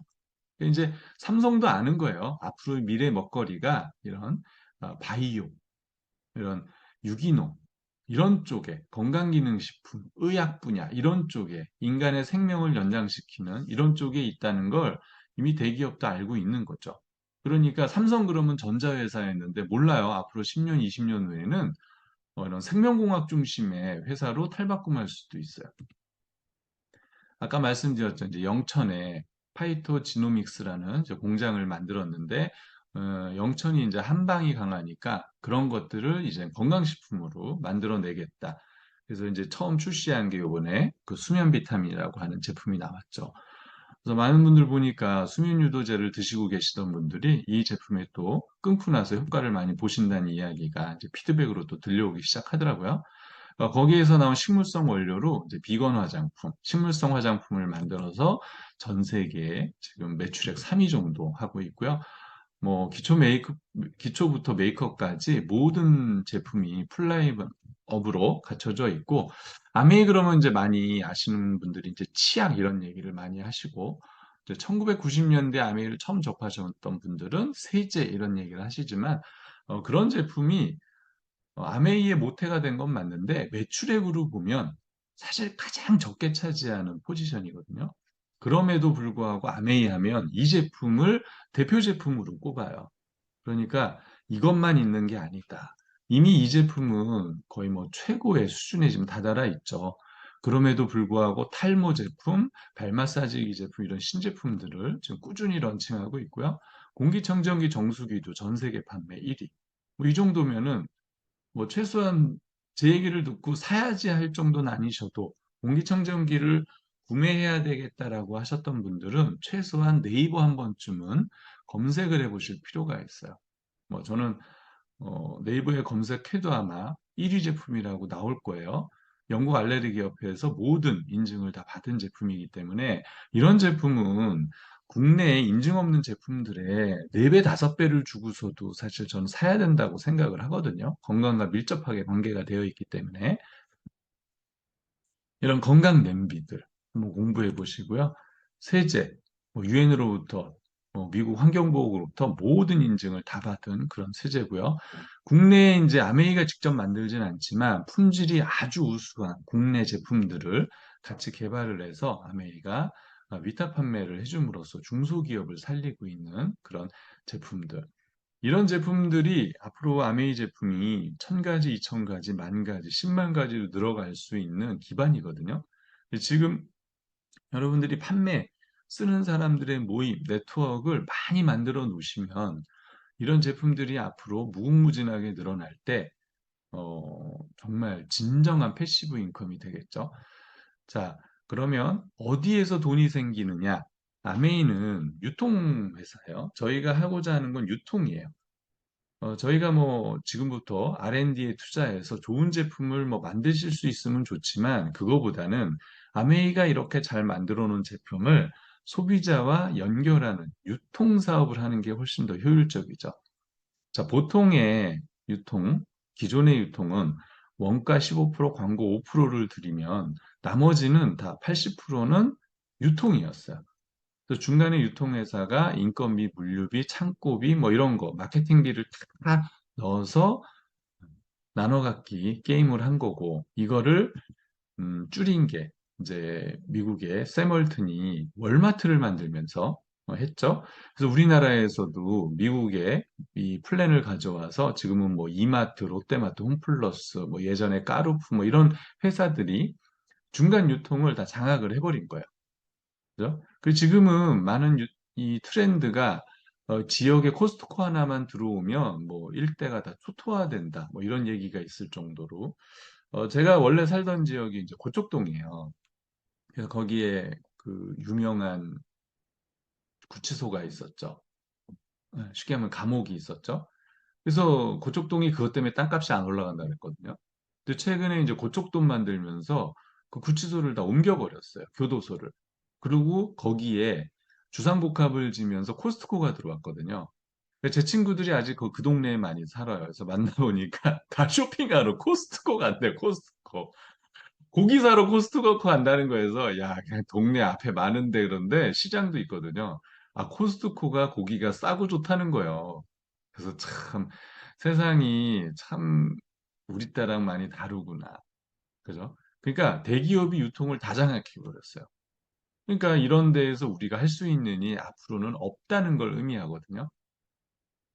이제 삼성도 아는 거예요. 앞으로의 미래 먹거리가 이런 바이오, 이런 유기농, 이런 쪽에 건강기능식품, 의학 분야 이런 쪽에 인간의 생명을 연장시키는 이런 쪽에 있다는 걸 이미 대기업도 알고 있는 거죠. 그러니까 삼성 그러면 전자회사였는데 몰라요. 앞으로 10년, 20년 후에는 이런 생명공학 중심의 회사로 탈바꿈할 수도 있어요. 아까 말씀드렸죠. 이제 영천에 파이토지노믹스라는 이제 공장을 만들었는데 영천이 이제 한방이 강하니까 그런 것들을 이제 건강식품으로 만들어내겠다. 그래서 이제 처음 출시한 게 요번에 그 수면 비타민이라고 하는 제품이 나왔죠. 그래서 많은 분들 보니까 수면 유도제를 드시고 계시던 분들이 이 제품에 또 끊고 나서 효과를 많이 보신다는 이야기가 이제 피드백으로 또 들려오기 시작하더라고요. 거기에서 나온 식물성 원료로 이제 비건 화장품, 식물성 화장품을 만들어서 전 세계에 지금 매출액 3위 정도 하고 있고요. 뭐 기초부터 메이크업까지 모든 제품이 풀라인업으로 갖춰져 있고, 아메이 그러면 이제 많이 아시는 분들이 이제 치약 이런 얘기를 많이 하시고, 1990년대 아메이를 처음 접하셨던 분들은 세제 이런 얘기를 하시지만, 그런 제품이 아메이의 모태가 된 건 맞는데 매출액으로 보면 사실 가장 적게 차지하는 포지션이거든요. 그럼에도 불구하고 아메이 하면 이 제품을 대표 제품으로 꼽아요. 그러니까 이것만 있는 게 아니다. 이미 이 제품은 거의 뭐 최고의 수준에 지금 다다라 있죠. 그럼에도 불구하고 탈모 제품, 발 마사지기 제품 이런 신제품들을 지금 꾸준히 런칭하고 있고요. 공기청정기 정수기도 전 세계 판매 1위. 뭐 이 정도면은 뭐 최소한 제 얘기를 듣고 사야지 할 정도는 아니셔도 공기청정기를 구매해야 되겠다라고 하셨던 분들은 최소한 네이버 한 번쯤은 검색을 해보실 필요가 있어요. 뭐 저는 네이버에 검색해도 아마 1위 제품이라고 나올 거예요. 영국 알레르기 협회에서 모든 인증을 다 받은 제품이기 때문에 이런 제품은 국내에 인증 없는 제품들의 4배, 5배를 주고서도 사실 저는 사야 된다고 생각을 하거든요. 건강과 밀접하게 관계가 되어 있기 때문에. 이런 건강 냄비들 한번 공부해 보시고요. 세제, 유엔으로부터 미국 환경보호구로부터 모든 인증을 다 받은 그런 세제고요. 국내에 이제 아메이가 직접 만들진 않지만 품질이 아주 우수한 국내 제품들을 같이 개발을 해서 아메이가 위탁 판매를 해줌으로써 중소기업을 살리고 있는 그런 제품들. 이런 제품들이 앞으로 아메이 제품이 1000가지, 2000가지, 10,000가지, 10만 가지로 늘어갈 수 있는 기반이거든요. 지금 여러분들이 쓰는 사람들의 모임, 네트워크를 많이 만들어 놓으시면 이런 제품들이 앞으로 무궁무진하게 늘어날 때 정말 진정한 패시브 인컴이 되겠죠. 자, 그러면 어디에서 돈이 생기느냐? 아메이는 유통회사예요. 저희가 하고자 하는 건 유통이에요. 저희가 뭐 지금부터 R&D에 투자해서 좋은 제품을 뭐 만드실 수 있으면 좋지만 그거보다는 아메이가 이렇게 잘 만들어 놓은 제품을 소비자와 연결하는 유통 사업을 하는 게 훨씬 더 효율적이죠. 자, 보통의 유통, 기존의 유통은 원가 15%, 광고 5%를 들이면 나머지는 다 80%는 유통이었어요. 그래서 중간에 유통회사가 인건비, 물류비, 창고비 뭐 이런 거, 마케팅비를 다 넣어서 나눠 갖기 게임을 한 거고, 이거를 줄인 게 이제 미국의 샘 월튼이 월마트를 만들면서 했죠. 그래서 우리나라에서도 미국의 이 플랜을 가져와서 지금은 뭐 이마트, 롯데마트, 홈플러스, 뭐 예전에 까르푸 뭐 이런 회사들이 중간 유통을 다 장악을 해버린 거예요. 그죠? 그리고 지금은 많은 이 트렌드가 지역에 코스트코 하나만 들어오면 뭐 일대가 다 초토화된다. 뭐 이런 얘기가 있을 정도로 제가 원래 살던 지역이 이제 고척동이에요. 그래서 거기에 그 유명한 구치소가 있었죠. 쉽게 하면 감옥이 있었죠. 그래서 고척동이 그것 때문에 땅값이 안 올라간다 그랬거든요. 근데 최근에 이제 고척동 만들면서 그 구치소를 다 옮겨버렸어요. 교도소를. 그리고 거기에 주상복합을 지면서 코스트코가 들어왔거든요. 제 친구들이 아직 그 동네에 많이 살아요. 그래서 만나보니까 다 쇼핑하러 코스트코 간대, 코스트코. 고기 사러 코스트코 간다는 거에서 야 그냥 동네 앞에 많은데 그런데 시장도 있거든요. 아 코스트코가 고기가 싸고 좋다는 거예요. 그래서 참 세상이 참 우리 때랑 많이 다르구나. 그죠? 그러니까 대기업이 유통을 다 장악해 버렸어요. 그러니까 이런 데에서 우리가 할 수 있는 이 앞으로는 없다는 걸 의미하거든요.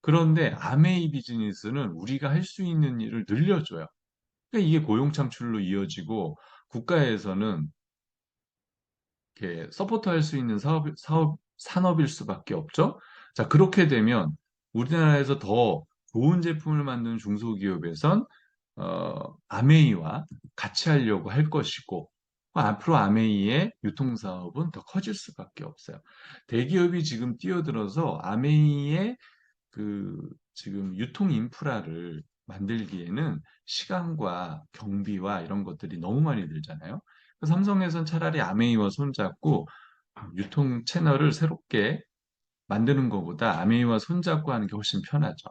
그런데 아메이 비즈니스는 우리가 할 수 있는 일을 늘려줘요. 그러니까 이게 고용 창출로 이어지고 국가에서는 이렇게 서포트할 수 있는 산업일 수밖에 없죠. 자, 그렇게 되면 우리나라에서 더 좋은 제품을 만드는 중소기업에선 아메이와 같이 하려고 할 것이고 앞으로 아메이의 유통사업은 더 커질 수밖에 없어요. 대기업이 지금 뛰어들어서 아메이의 그 지금 유통 인프라를 만들기에는 시간과 경비와 이런 것들이 너무 많이 들잖아요. 그래서 삼성에서는 차라리 아메이와 손잡고 유통 채널을 새롭게 만드는 것보다 아메이와 손잡고 하는 게 훨씬 편하죠.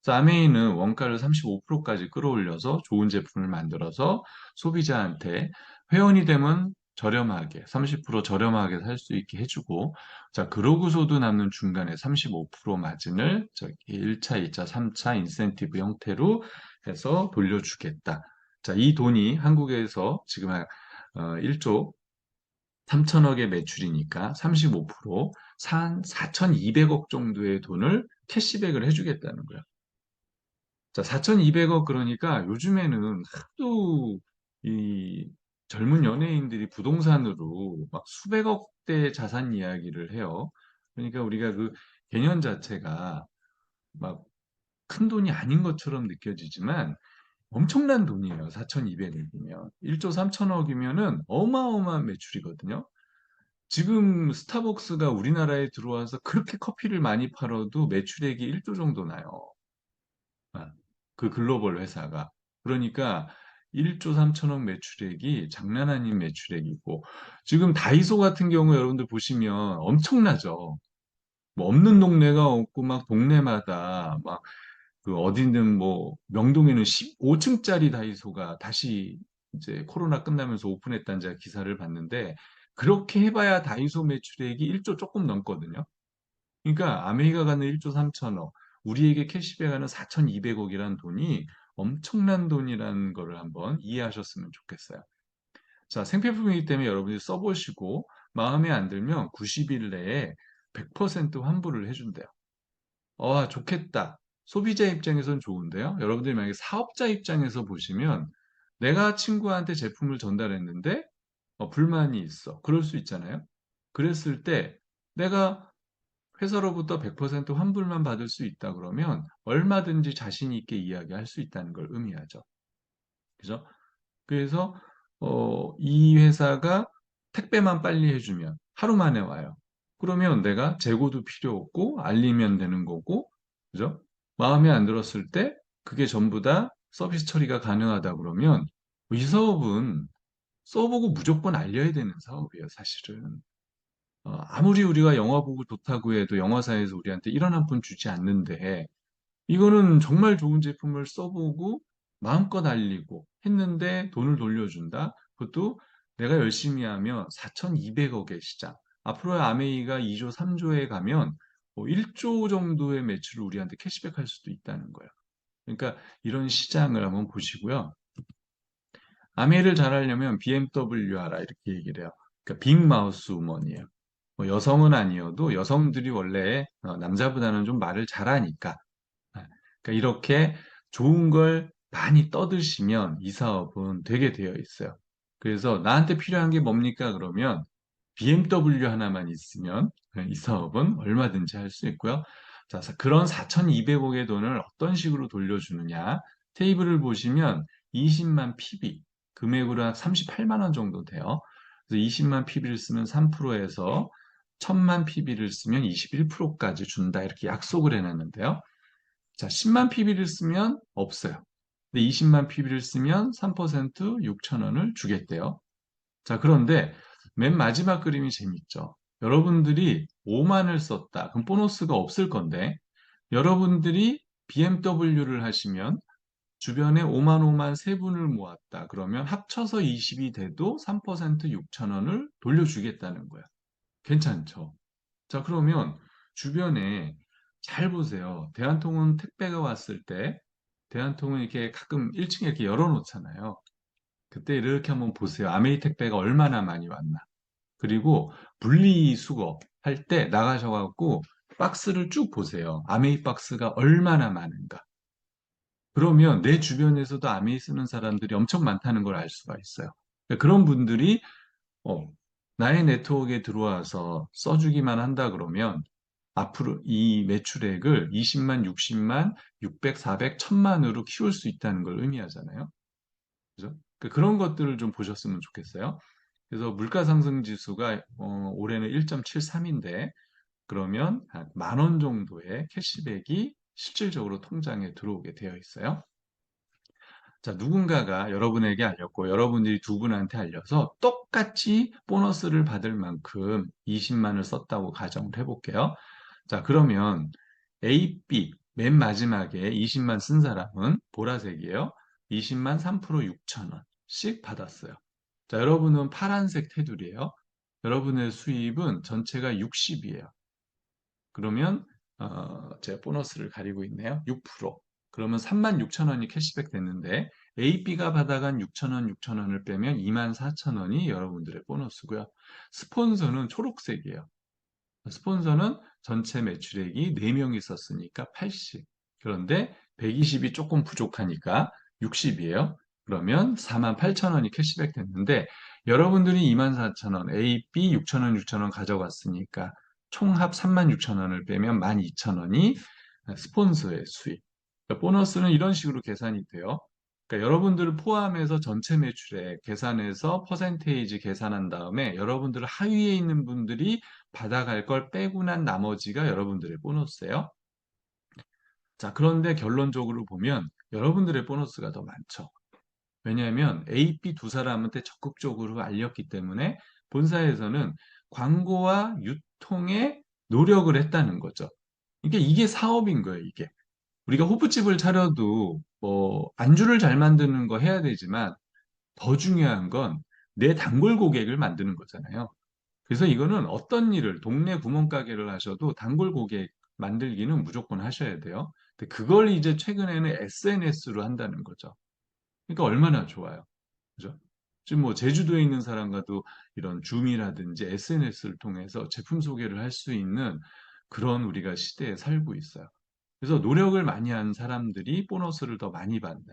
그래서 아메이는 원가를 35%까지 끌어올려서 좋은 제품을 만들어서 소비자한테 회원이 되면 저렴하게, 30% 저렴하게 살 수 있게 해주고, 자, 그러고서도 남는 중간에 35% 마진을 저기 1차, 2차, 3차 인센티브 형태로 해서 돌려주겠다. 자, 이 돈이 한국에서 지금 한 1조 3천억의 매출이니까 35%, 한 4,200억 정도의 돈을 캐시백을 해주겠다는 거예요. 자, 4,200억 그러니까 요즘에는 하도 이 젊은 연예인들이 부동산으로 막 수백억대 자산 이야기를 해요. 그러니까 우리가 그 개념 자체가 막 큰 돈이 아닌 것처럼 느껴지지만 엄청난 돈이에요. 4,200억이면. 1조 3천억이면은 어마어마한 매출이거든요. 지금 스타벅스가 우리나라에 들어와서 그렇게 커피를 많이 팔아도 매출액이 1조 정도 나요. 아, 그 글로벌 회사가. 그러니까 1조 3천억 매출액이 장난 아닌 매출액이고, 지금 다이소 같은 경우 여러분들 보시면 엄청나죠. 뭐 없는 동네가 없고, 막 동네마다, 막 그 어디는 뭐, 명동에는 15층짜리 다이소가 다시 이제 코로나 끝나면서 오픈했다는 제가 기사를 봤는데, 그렇게 해봐야 다이소 매출액이 1조 조금 넘거든요. 그러니까 아메리카 가는 1조 3천억, 우리에게 캐시백 하는 4,200억이라는 돈이 엄청난 돈이라는 거를 한번 이해하셨으면 좋겠어요. 자, 생필품이기 때문에 여러분이 써보시고 마음에 안 들면 90일 내에 100% 환불을 해준대요. 좋겠다. 소비자 입장에선 좋은데요. 여러분들이 만약에 사업자 입장에서 보시면 내가 친구한테 제품을 전달했는데 불만이 있어. 그럴 수 있잖아요. 그랬을 때 내가 회사로부터 100% 환불만 받을 수 있다 그러면 얼마든지 자신 있게 이야기할 수 있다는 걸 의미하죠. 그죠? 그래서 이 회사가 택배만 빨리 해주면 하루 만에 와요. 그러면 내가 재고도 필요 없고 알리면 되는 거고, 그죠? 마음에 안 들었을 때 그게 전부 다 서비스 처리가 가능하다 그러면 이 사업은 써보고 무조건 알려야 되는 사업이에요, 사실은. 아무리 우리가 영화 보고 좋다고 해도 영화사에서 우리한테 1원 한 푼 주지 않는데, 이거는 정말 좋은 제품을 써보고 마음껏 알리고 했는데 돈을 돌려준다? 그것도 내가 열심히 하면 4,200억의 시장. 앞으로의 아메이가 2조, 3조에 가면 1조 정도의 매출을 우리한테 캐시백할 수도 있다는 거예요. 그러니까 이런 시장을 한번 보시고요. 아메이를 잘하려면 BMW 하라 이렇게 얘기를 해요. 그러니까 빅마우스 우먼이에요. 뭐 여성은 아니어도 여성들이 원래 남자보다는 좀 말을 잘하니까 그러니까 이렇게 좋은 걸 많이 떠드시면 이 사업은 되게 되어 있어요. 그래서 나한테 필요한 게 뭡니까? 그러면 BMW 하나만 있으면 이 사업은 얼마든지 할 수 있고요. 자, 그런 4,200억의 돈을 어떤 식으로 돌려주느냐? 테이블을 보시면 20만 PB, 금액으로 한 38만 원 정도 돼요. 그래서 20만 PB를 쓰면 3%에서 1,000만 PB를 쓰면 21%까지 준다. 이렇게 약속을 해놨는데요. 자, 10만 PB를 쓰면 없어요. 근데 20만 PB를 쓰면 3% 6천 원을 주겠대요. 자, 그런데 맨 마지막 그림이 재밌죠. 여러분들이 5만을 썼다. 그럼 보너스가 없을 건데, 여러분들이 BMW를 하시면 주변에 5만 5만 세 분을 모았다. 그러면 합쳐서 20이 돼도 3% 6천 원을 돌려주겠다는 거야. 괜찮죠? 자, 그러면 주변에 잘 보세요. 대한통운 택배가 왔을 때, 대한통운 이렇게 가끔 1층에 이렇게 열어놓잖아요. 그때 이렇게 한번 보세요. 아메이 택배가 얼마나 많이 왔나. 그리고 분리수거 할 때 나가셔갖고 박스를 쭉 보세요. 아메이 박스가 얼마나 많은가. 그러면 내 주변에서도 아메이 쓰는 사람들이 엄청 많다는 걸 알 수가 있어요. 그러니까 그런 분들이 어, 나의 네트워크에 들어와서 써주기만 한다 그러면 앞으로 이 매출액을 20만, 60만, 600, 400, 1000만으로 키울 수 있다는 걸 의미하잖아요. 그죠? 그런 것들을 좀 보셨으면 좋겠어요. 그래서 물가 상승 지수가 올해는 1.73인데 그러면 한 만 원 정도의 캐시백이 실질적으로 통장에 들어오게 되어 있어요. 자, 누군가가 여러분에게 알렸고 여러분들이 두 분한테 알려서 똑같이 보너스를 받을 만큼 20만을 썼다고 가정을 해볼게요. 자, 그러면 A, B 맨 마지막에 20만 쓴 사람은 보라색이에요. 20만 3% 6천 원씩 받았어요. 자, 여러분은 파란색 테두리예요. 여러분의 수입은 전체가 60이에요. 그러면 제가 보너스를 가리고 있네요. 6%. 그러면 3만 6천 원이 캐시백 됐는데 A, B가 받아간 6천 원, 6천 원을 빼면 2만 4천 원이 여러분들의 보너스고요. 스폰서는 초록색이에요. 스폰서는 전체 매출액이 4명이 썼으니까 80. 그런데 120이 조금 부족하니까 60이에요. 그러면 4만 8천 원이 캐시백 됐는데 여러분들이 2만 4천 원, A, B 6천 원, 6천 원 가져갔으니까 총합 3만 6천 원을 빼면 1만 2천 원이 스폰서의 수익. 그러니까 보너스는 이런 식으로 계산이 돼요. 그러니까 여러분들을 포함해서 전체 매출액 계산해서 퍼센테이지 계산한 다음에 여러분들 하위에 있는 분들이 받아갈 걸 빼고 난 나머지가 여러분들의 보너스예요. 자, 그런데 결론적으로 보면 여러분들의 보너스가 더 많죠. 왜냐하면 A, B 두 사람한테 적극적으로 알렸기 때문에 본사에서는 광고와 유통에 노력을 했다는 거죠. 이게 사업인 거예요, 이게. 우리가 호프집을 차려도 뭐 안주를 잘 만드는 거 해야 되지만 더 중요한 건 내 단골 고객을 만드는 거잖아요. 그래서 이거는 어떤 일을 동네 구멍가게를 하셔도 단골 고객 만들기는 무조건 하셔야 돼요. 근데 그걸 이제 최근에는 SNS로 한다는 거죠. 그러니까 얼마나 좋아요. 그죠? 지금 뭐 제주도에 있는 사람과도 이런 줌이라든지 SNS를 통해서 제품 소개를 할 수 있는 그런 우리가 시대에 살고 있어요. 그래서 노력을 많이 한 사람들이 보너스를 더 많이 받는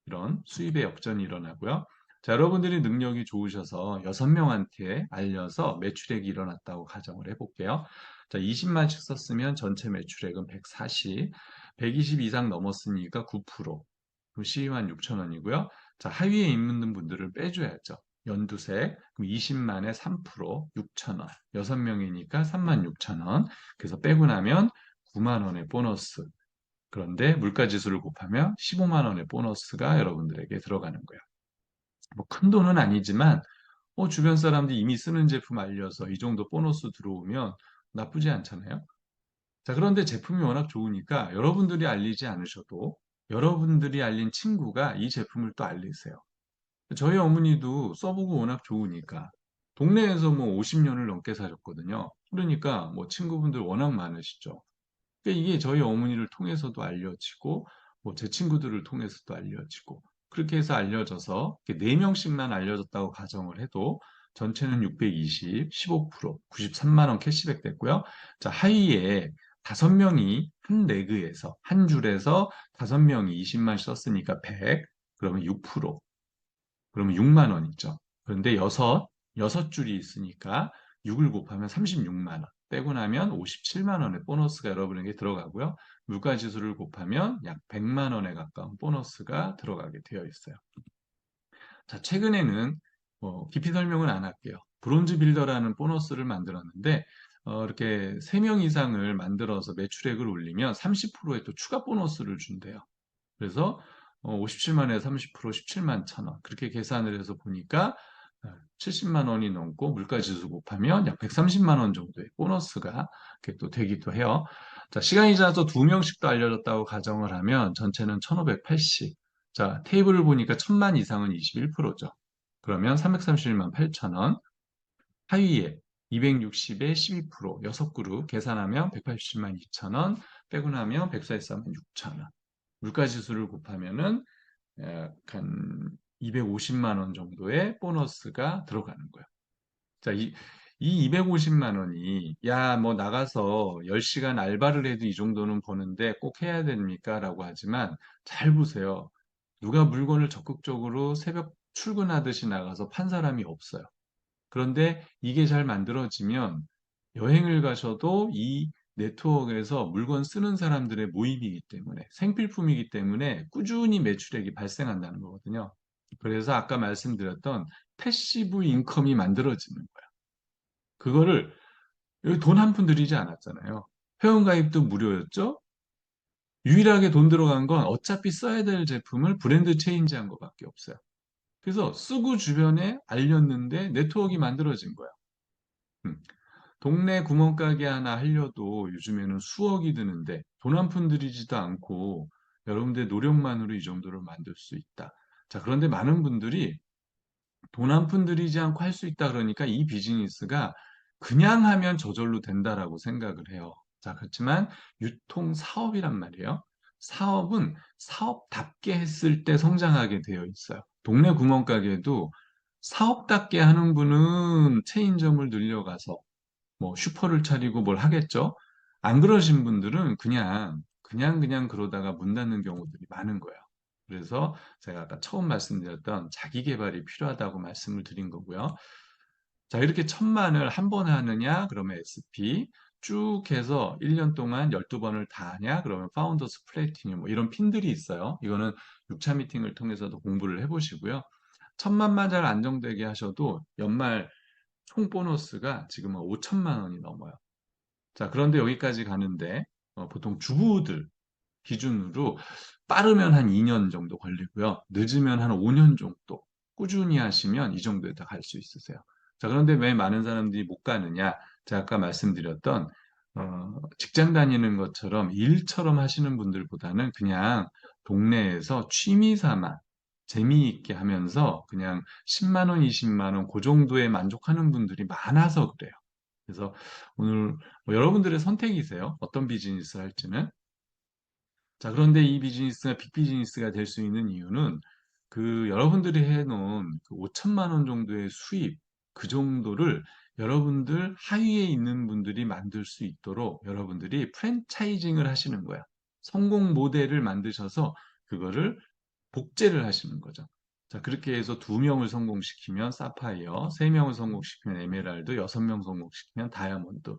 이런 수입의 역전이 일어나고요. 자, 여러분들이 능력이 좋으셔서 6명한테 알려서 매출액이 일어났다고 가정을 해볼게요. 자, 20만씩 썼으면 전체 매출액은 140, 120 이상 넘었으니까 9%, 그럼 12만 6천 원이고요. 자, 하위에 있는 분들을 빼줘야죠. 연두색, 그럼 20만에 3%, 6천 원, 6명이니까 3만 6천 원, 그래서 빼고 나면 9만 원의 보너스, 그런데 물가지수를 곱하면 15만 원의 보너스가 여러분들에게 들어가는 거예요. 뭐 큰 돈은 아니지만 주변 사람들이 이미 쓰는 제품 알려서 이 정도 보너스 들어오면 나쁘지 않잖아요. 자, 그런데 제품이 워낙 좋으니까 여러분들이 알리지 않으셔도 여러분들이 알린 친구가 이 제품을 또 알리세요. 저희 어머니도 써보고 워낙 좋으니까 동네에서 뭐 50년을 넘게 사셨거든요. 그러니까 뭐 친구분들 워낙 많으시죠. 그러니까 이게 저희 어머니를 통해서도 알려지고, 뭐 제 친구들을 통해서도 알려지고, 그렇게 해서 알려져서 4명씩만 알려졌다고 가정을 해도 전체는 620, 15%, 93만 원 캐시백 됐고요. 자, 하위에 5명이 한 레그에서, 한 줄에서 5명이 20만 썼으니까 100, 그러면 6%, 그러면 6만 원 있죠. 그런데 여섯 줄이 있으니까 6을 곱하면 36만 원. 빼고 나면 57만 원의 보너스가 여러분에게 들어가고요. 물가지수를 곱하면 약 100만 원에 가까운 보너스가 들어가게 되어 있어요. 자, 최근에는 깊이 설명은 안 할게요. 브론즈 빌더라는 보너스를 만들었는데 이렇게 3명 이상을 만들어서 매출액을 올리면 30%의 또 추가 보너스를 준대요. 그래서 57만에 30% 17만 1천 원. 그렇게 계산을 해서 보니까 70만 원이 넘고 물가지수 곱하면 약 130만 원 정도의 보너스가 이렇게 또 되기도 해요. 자, 시간이 지나서 2명씩도 알려졌다고 가정을 하면 전체는 1580. 자, 테이블을 보니까 1000만 이상은 21%죠. 그러면 331만 8천 원. 하위에 260에 12%, 6그룹 계산하면 187만 2천 원, 빼고 나면 144만 6천 원. 물가지수를 곱하면은 약간 250만 원 정도의 보너스가 들어가는 거예요. 자, 이 250만 원이, 야, 뭐 나가서 10시간 알바를 해도 이 정도는 버는데 꼭 해야 됩니까? 라고 하지만 잘 보세요. 누가 물건을 적극적으로 새벽 출근하듯이 나가서 판 사람이 없어요. 그런데 이게 잘 만들어지면 여행을 가셔도 이 네트워크에서 물건 쓰는 사람들의 모임이기 때문에, 생필품이기 때문에 꾸준히 매출액이 발생한다는 거거든요. 그래서 아까 말씀드렸던 패시브 인컴이 만들어지는 거예요. 그거를 여기 돈 한 푼 들이지 않았잖아요. 회원가입도 무료였죠? 유일하게 돈 들어간 건 어차피 써야 될 제품을 브랜드 체인지한 것밖에 없어요. 그래서 쓰고 주변에 알렸는데 네트워크가 만들어진 거예요. 음. 동네 구멍가게 하나 하려도 요즘에는 수억이 드는데 돈 한 푼 들이지도 않고 여러분들의 노력만으로 이 정도를 만들 수 있다. 자, 그런데 많은 분들이 돈 한 푼 들이지 않고 할 수 있다 그러니까 이 비즈니스가 그냥 하면 저절로 된다라고 생각을 해요. 자, 그렇지만 유통 사업이란 말이에요. 사업은 사업답게 했을 때 성장하게 되어 있어요. 동네 구멍가게도 사업답게 하는 분은 체인점을 늘려가서 뭐 슈퍼를 차리고 뭘 하겠죠. 안 그러신 분들은 그냥 그러다가 문 닫는 경우들이 많은 거예요. 그래서 제가 아까 처음 말씀드렸던 자기 개발이 필요하다고 말씀을 드린 거고요. 자, 이렇게 1000만을 한 번에 하느냐? 그러면 SP 쭉 해서 1년 동안 12번을 다 하냐? 그러면 파운더스 플래티늄 뭐 이런 핀들이 있어요. 이거는 6차 미팅을 통해서도 공부를 해보시고요. 1000만만 잘 안정되게 하셔도 연말 총 보너스가 지금은 5천만 원이 넘어요. 자, 그런데 여기까지 가는데 보통 주부들 기준으로 빠르면 한 2년 정도 걸리고요. 늦으면 한 5년 정도 꾸준히 하시면 이 정도에 다 갈 수 있으세요. 자, 그런데 왜 많은 사람들이 못 가느냐? 제가 아까 말씀드렸던 직장 다니는 것처럼 일처럼 하시는 분들보다는 그냥 동네에서 취미 삼아 재미있게 하면서 그냥 10만 원, 20만 원 그 정도에 만족하는 분들이 많아서 그래요. 그래서 오늘 뭐 여러분들의 선택이세요. 어떤 비즈니스 할지는. 자, 그런데 이 비즈니스가 빅 비즈니스가 될 수 있는 이유는 그 여러분들이 해놓은 그 5천만 원 정도의 수입, 그 정도를 여러분들 하위에 있는 분들이 만들 수 있도록 여러분들이 프랜차이징을 하시는 거야. 성공 모델을 만드셔서 그거를 복제를 하시는 거죠. 자, 그렇게 해서 2명을 성공시키면 사파이어, 3명을 성공시키면 에메랄드, 6명 성공시키면 다이아몬드.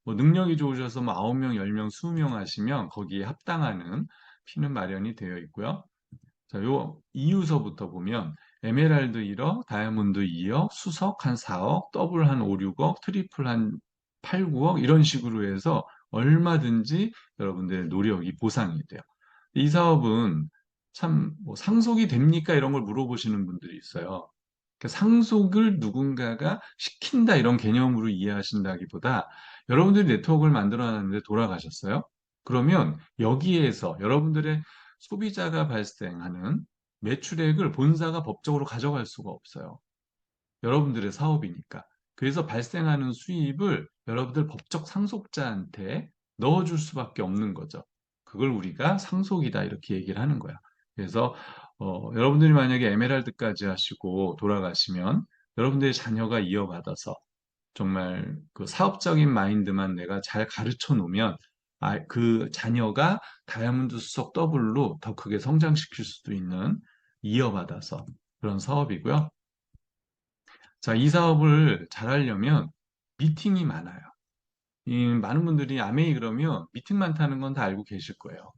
뭐 능력이 좋으셔서 뭐 9명, 10명, 20명 하시면 거기에 합당하는 피는 마련이 되어 있고요. 자, 요 이유서부터 보면 에메랄드 1억, 다이아몬드 2억, 수석 한 4억, 더블 한 5, 6억, 트리플 한 8, 9억 이런 식으로 해서 얼마든지 여러분들의 노력이 보상이 돼요. 이 사업은 참 뭐 상속이 됩니까? 이런 걸 물어보시는 분들이 있어요. 그러니까 상속을 누군가가 시킨다 이런 개념으로 이해하신다기보다 여러분들이 네트워크를 만들어놨는데 돌아가셨어요? 그러면 여기에서 여러분들의 소비자가 발생하는 매출액을 본사가 법적으로 가져갈 수가 없어요. 여러분들의 사업이니까. 그래서 발생하는 수입을 여러분들 법적 상속자한테 넣어줄 수밖에 없는 거죠. 그걸 우리가 상속이다 이렇게 얘기를 하는 거야. 그래서 여러분들이 만약에 에메랄드까지 하시고 돌아가시면 여러분들의 자녀가 이어받아서 정말 그 사업적인 마인드만 내가 잘 가르쳐 놓으면 그 자녀가 다이아몬드 수석 더블로 더 크게 성장시킬 수도 있는 이어받아서 그런 사업이고요. 자, 이 사업을 잘하려면 미팅이 많아요. 이 많은 분들이 아메이 그러면 미팅 많다는 건 다 알고 계실 거예요.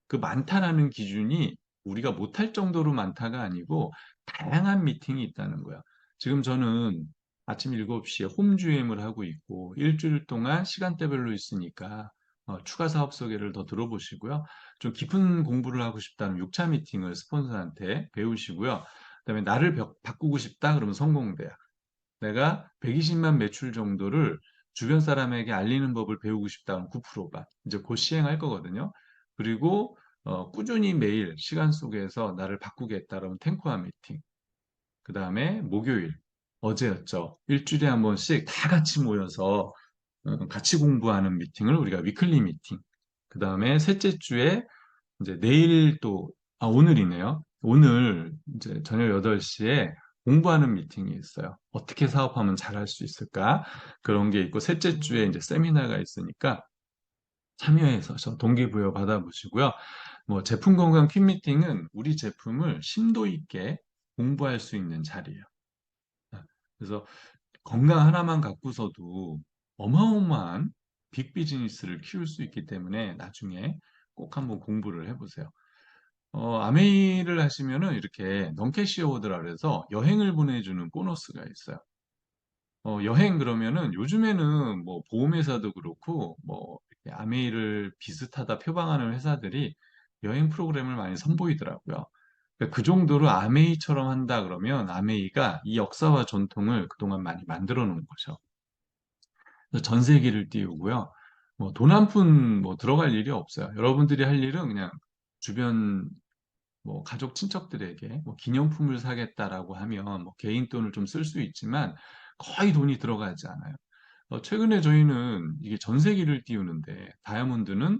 그 많다라는 기준이 우리가 못할 정도로 많다가 아니고 다양한 미팅이 있다는 거야. 지금 저는 아침 7시에 홈주엠을 하고 있고 일주일 동안 시간대별로 있으니까 추가 사업 소개를 더 들어보시고요. 좀 깊은 공부를 하고 싶다면 6차 미팅을 스폰서한테 배우시고요. 그다음에 나를 바꾸고 싶다 그러면 성공대야. 내가 120만 매출 정도를 주변 사람에게 알리는 법을 배우고 싶다면 9%가 이제 곧 시행할 거거든요. 그리고 꾸준히 매일 시간 속에서 나를 바꾸겠다 그러면 탱코아 미팅. 그 다음에 목요일 어제였죠. 일주일에 한 번씩 다 같이 모여서 같이 공부하는 미팅을 우리가 위클리 미팅. 그 다음에 셋째 주에 이제 내일 또, 오늘이네요. 오늘 이제 저녁 8시에 공부하는 미팅이 있어요. 어떻게 사업하면 잘할 수 있을까? 그런 게 있고, 셋째 주에 이제 세미나가 있으니까 참여해서 저 동기부여 받아보시고요. 뭐 제품 건강 퀸 미팅은 우리 제품을 심도 있게 공부할 수 있는 자리예요. 그래서 건강 하나만 갖고서도 어마어마한 빅 비즈니스를 키울 수 있기 때문에 나중에 꼭 한번 공부를 해보세요. 아메이를 하시면은 이렇게 넌캐시 어워드라 그래서 여행을 보내주는 보너스가 있어요. 여행 그러면은 요즘에는 뭐 보험회사도 그렇고 뭐 이렇게 아메이를 비슷하다 표방하는 회사들이 여행 프로그램을 많이 선보이더라고요. 그러니까 그 정도로 아메이처럼 한다 그러면 아메이가 이 역사와 전통을 그동안 많이 만들어 놓은 거죠. 그래서 전세기를 띄우고요. 뭐 돈 한 푼 뭐 들어갈 일이 없어요. 여러분들이 할 일은 그냥 주변 뭐 가족 친척들에게 뭐 기념품을 사겠다라고 하면 뭐 개인 돈을 좀 쓸 수 있지만 거의 돈이 들어가지 않아요. 최근에 저희는 이게 전세기를 띄우는데 다이아몬드는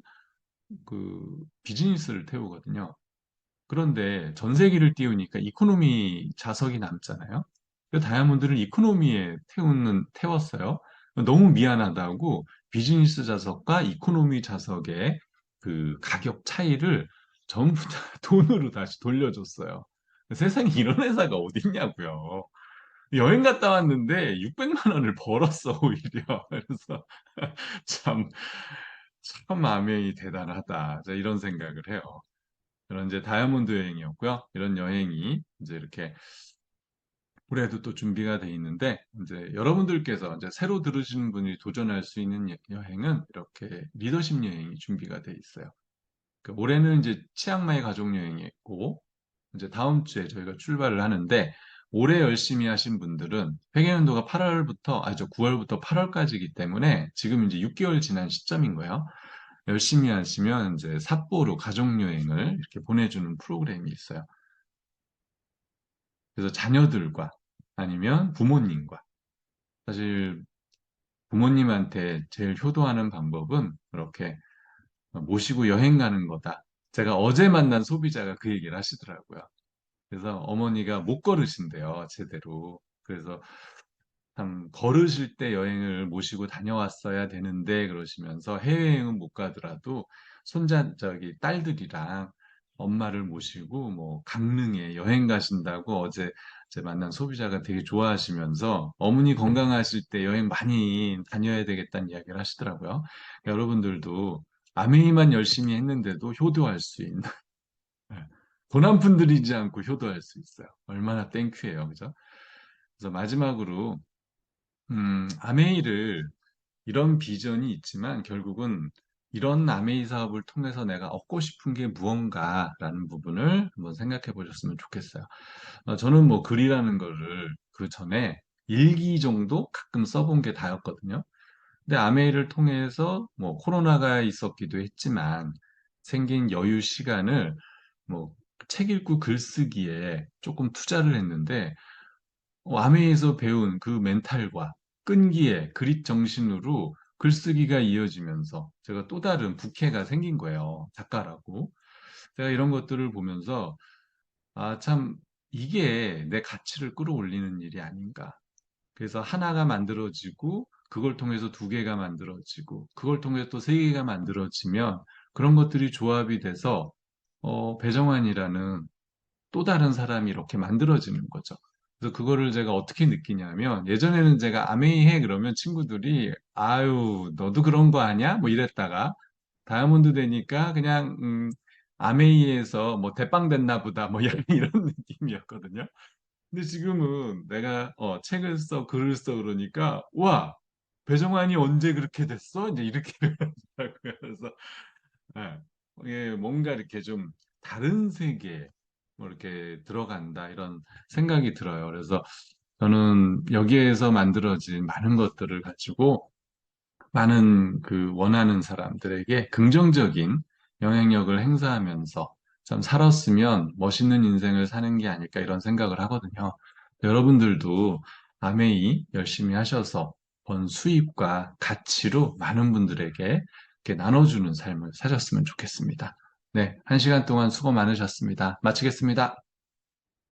그 비즈니스를 태우거든요. 그런데 전세기를 띄우니까 이코노미 자석이 남잖아요. 그 다이아몬드를 이코노미에 태웠어요. 너무 미안하다고 비즈니스 자석과 이코노미 자석의 그 가격 차이를 전부 다 돈으로 다시 돌려줬어요. 세상에 이런 회사가 어딨냐고요. 여행 갔다 왔는데 600만 원을 벌었어, 오히려. 그래서 참, 참 마음이 대단하다. 이런 생각을 해요. 그런 이제 다이아몬드 여행이었고요. 이런 여행이 이제 이렇게 올해도 또 준비가 돼 있는데 이제 여러분들께서 이제 새로 들으시는 분이 도전할 수 있는 여행은 이렇게 리더십 여행이 준비가 돼 있어요. 올해는 이제 치앙마이 가족 여행이 있고 이제 다음 주에 저희가 출발을 하는데 올해 열심히 하신 분들은 회계연도가 8월부터 아죠 9월부터 8월까지이기 때문에 지금 이제 6개월 지난 시점인 거예요. 열심히 하시면 이제 삿포로 가족 여행을 이렇게 보내주는 프로그램이 있어요. 그래서 자녀들과 아니면 부모님과 사실 부모님한테 제일 효도하는 방법은 그렇게 모시고 여행 가는 거다. 제가 어제 만난 소비자가 그 얘기를 하시더라고요. 그래서 어머니가 못 걸으신대요, 제대로. 그래서 참 걸으실 때 여행을 모시고 다녀왔어야 되는데 그러시면서 해외여행은 못 가더라도 딸들이랑 엄마를 모시고 뭐 강릉에 여행 가신다고 어제 제 만난 소비자가 되게 좋아하시면서 어머니 건강하실 때 여행 많이 다녀야 되겠다는 이야기를 하시더라고요. 여러분들도 아메이만 열심히 했는데도 효도할 수 있는 돈 한 푼 들이지 않고 효도할 수 있어요. 얼마나 땡큐예요, 그죠? 그래서 마지막으로 아메이를 이런 비전이 있지만 결국은 이런 아메이 사업을 통해서 내가 얻고 싶은 게 무언가라는 부분을 한번 생각해 보셨으면 좋겠어요. 저는 뭐 글이라는 거를 그 전에 일기 정도 가끔 써본 게 다였거든요. 근데 아메이를 통해서 뭐 코로나가 있었기도 했지만 생긴 여유 시간을 뭐 책 읽고 글쓰기에 조금 투자를 했는데 아메이에서 배운 그 멘탈과 끈기에 그릿 정신으로 글쓰기가 이어지면서 제가 또 다른 부캐가 생긴 거예요. 작가라고. 제가 이런 것들을 보면서 아, 참, 이게 내 가치를 끌어올리는 일이 아닌가. 그래서 하나가 만들어지고, 그걸 통해서 두 개가 만들어지고, 그걸 통해서 또 세 개가 만들어지면, 그런 것들이 조합이 돼서, 배정환이라는 또 다른 사람이 이렇게 만들어지는 거죠. 그래서 그거를 제가 어떻게 느끼냐면, 예전에는 제가 아메이 해 그러면 친구들이, 아유, 너도 그런 거 아니야? 뭐 이랬다가, 다이아몬드 되니까 그냥, 아메이에서 뭐 대빵 됐나 보다, 뭐 약간 이런 느낌이었거든요. 근데 지금은 내가 책을 써, 글을 써 그러니까 와, 배정환이 언제 그렇게 됐어? 이제 이렇게 되더라고요. 그래서 예, 이게 뭔가 이렇게 좀 다른 세계에 뭐 이렇게 들어간다 이런 생각이 들어요. 그래서 저는 여기에서 만들어진 많은 것들을 가지고 많은 그 원하는 사람들에게 긍정적인 영향력을 행사하면서 참 살았으면 멋있는 인생을 사는 게 아닐까 이런 생각을 하거든요. 여러분들도 아메이 열심히 하셔서 번 수입과 가치로 많은 분들에게 이렇게 나눠주는 삶을 사셨으면 좋겠습니다. 네, 한 시간 동안 수고 많으셨습니다. 마치겠습니다.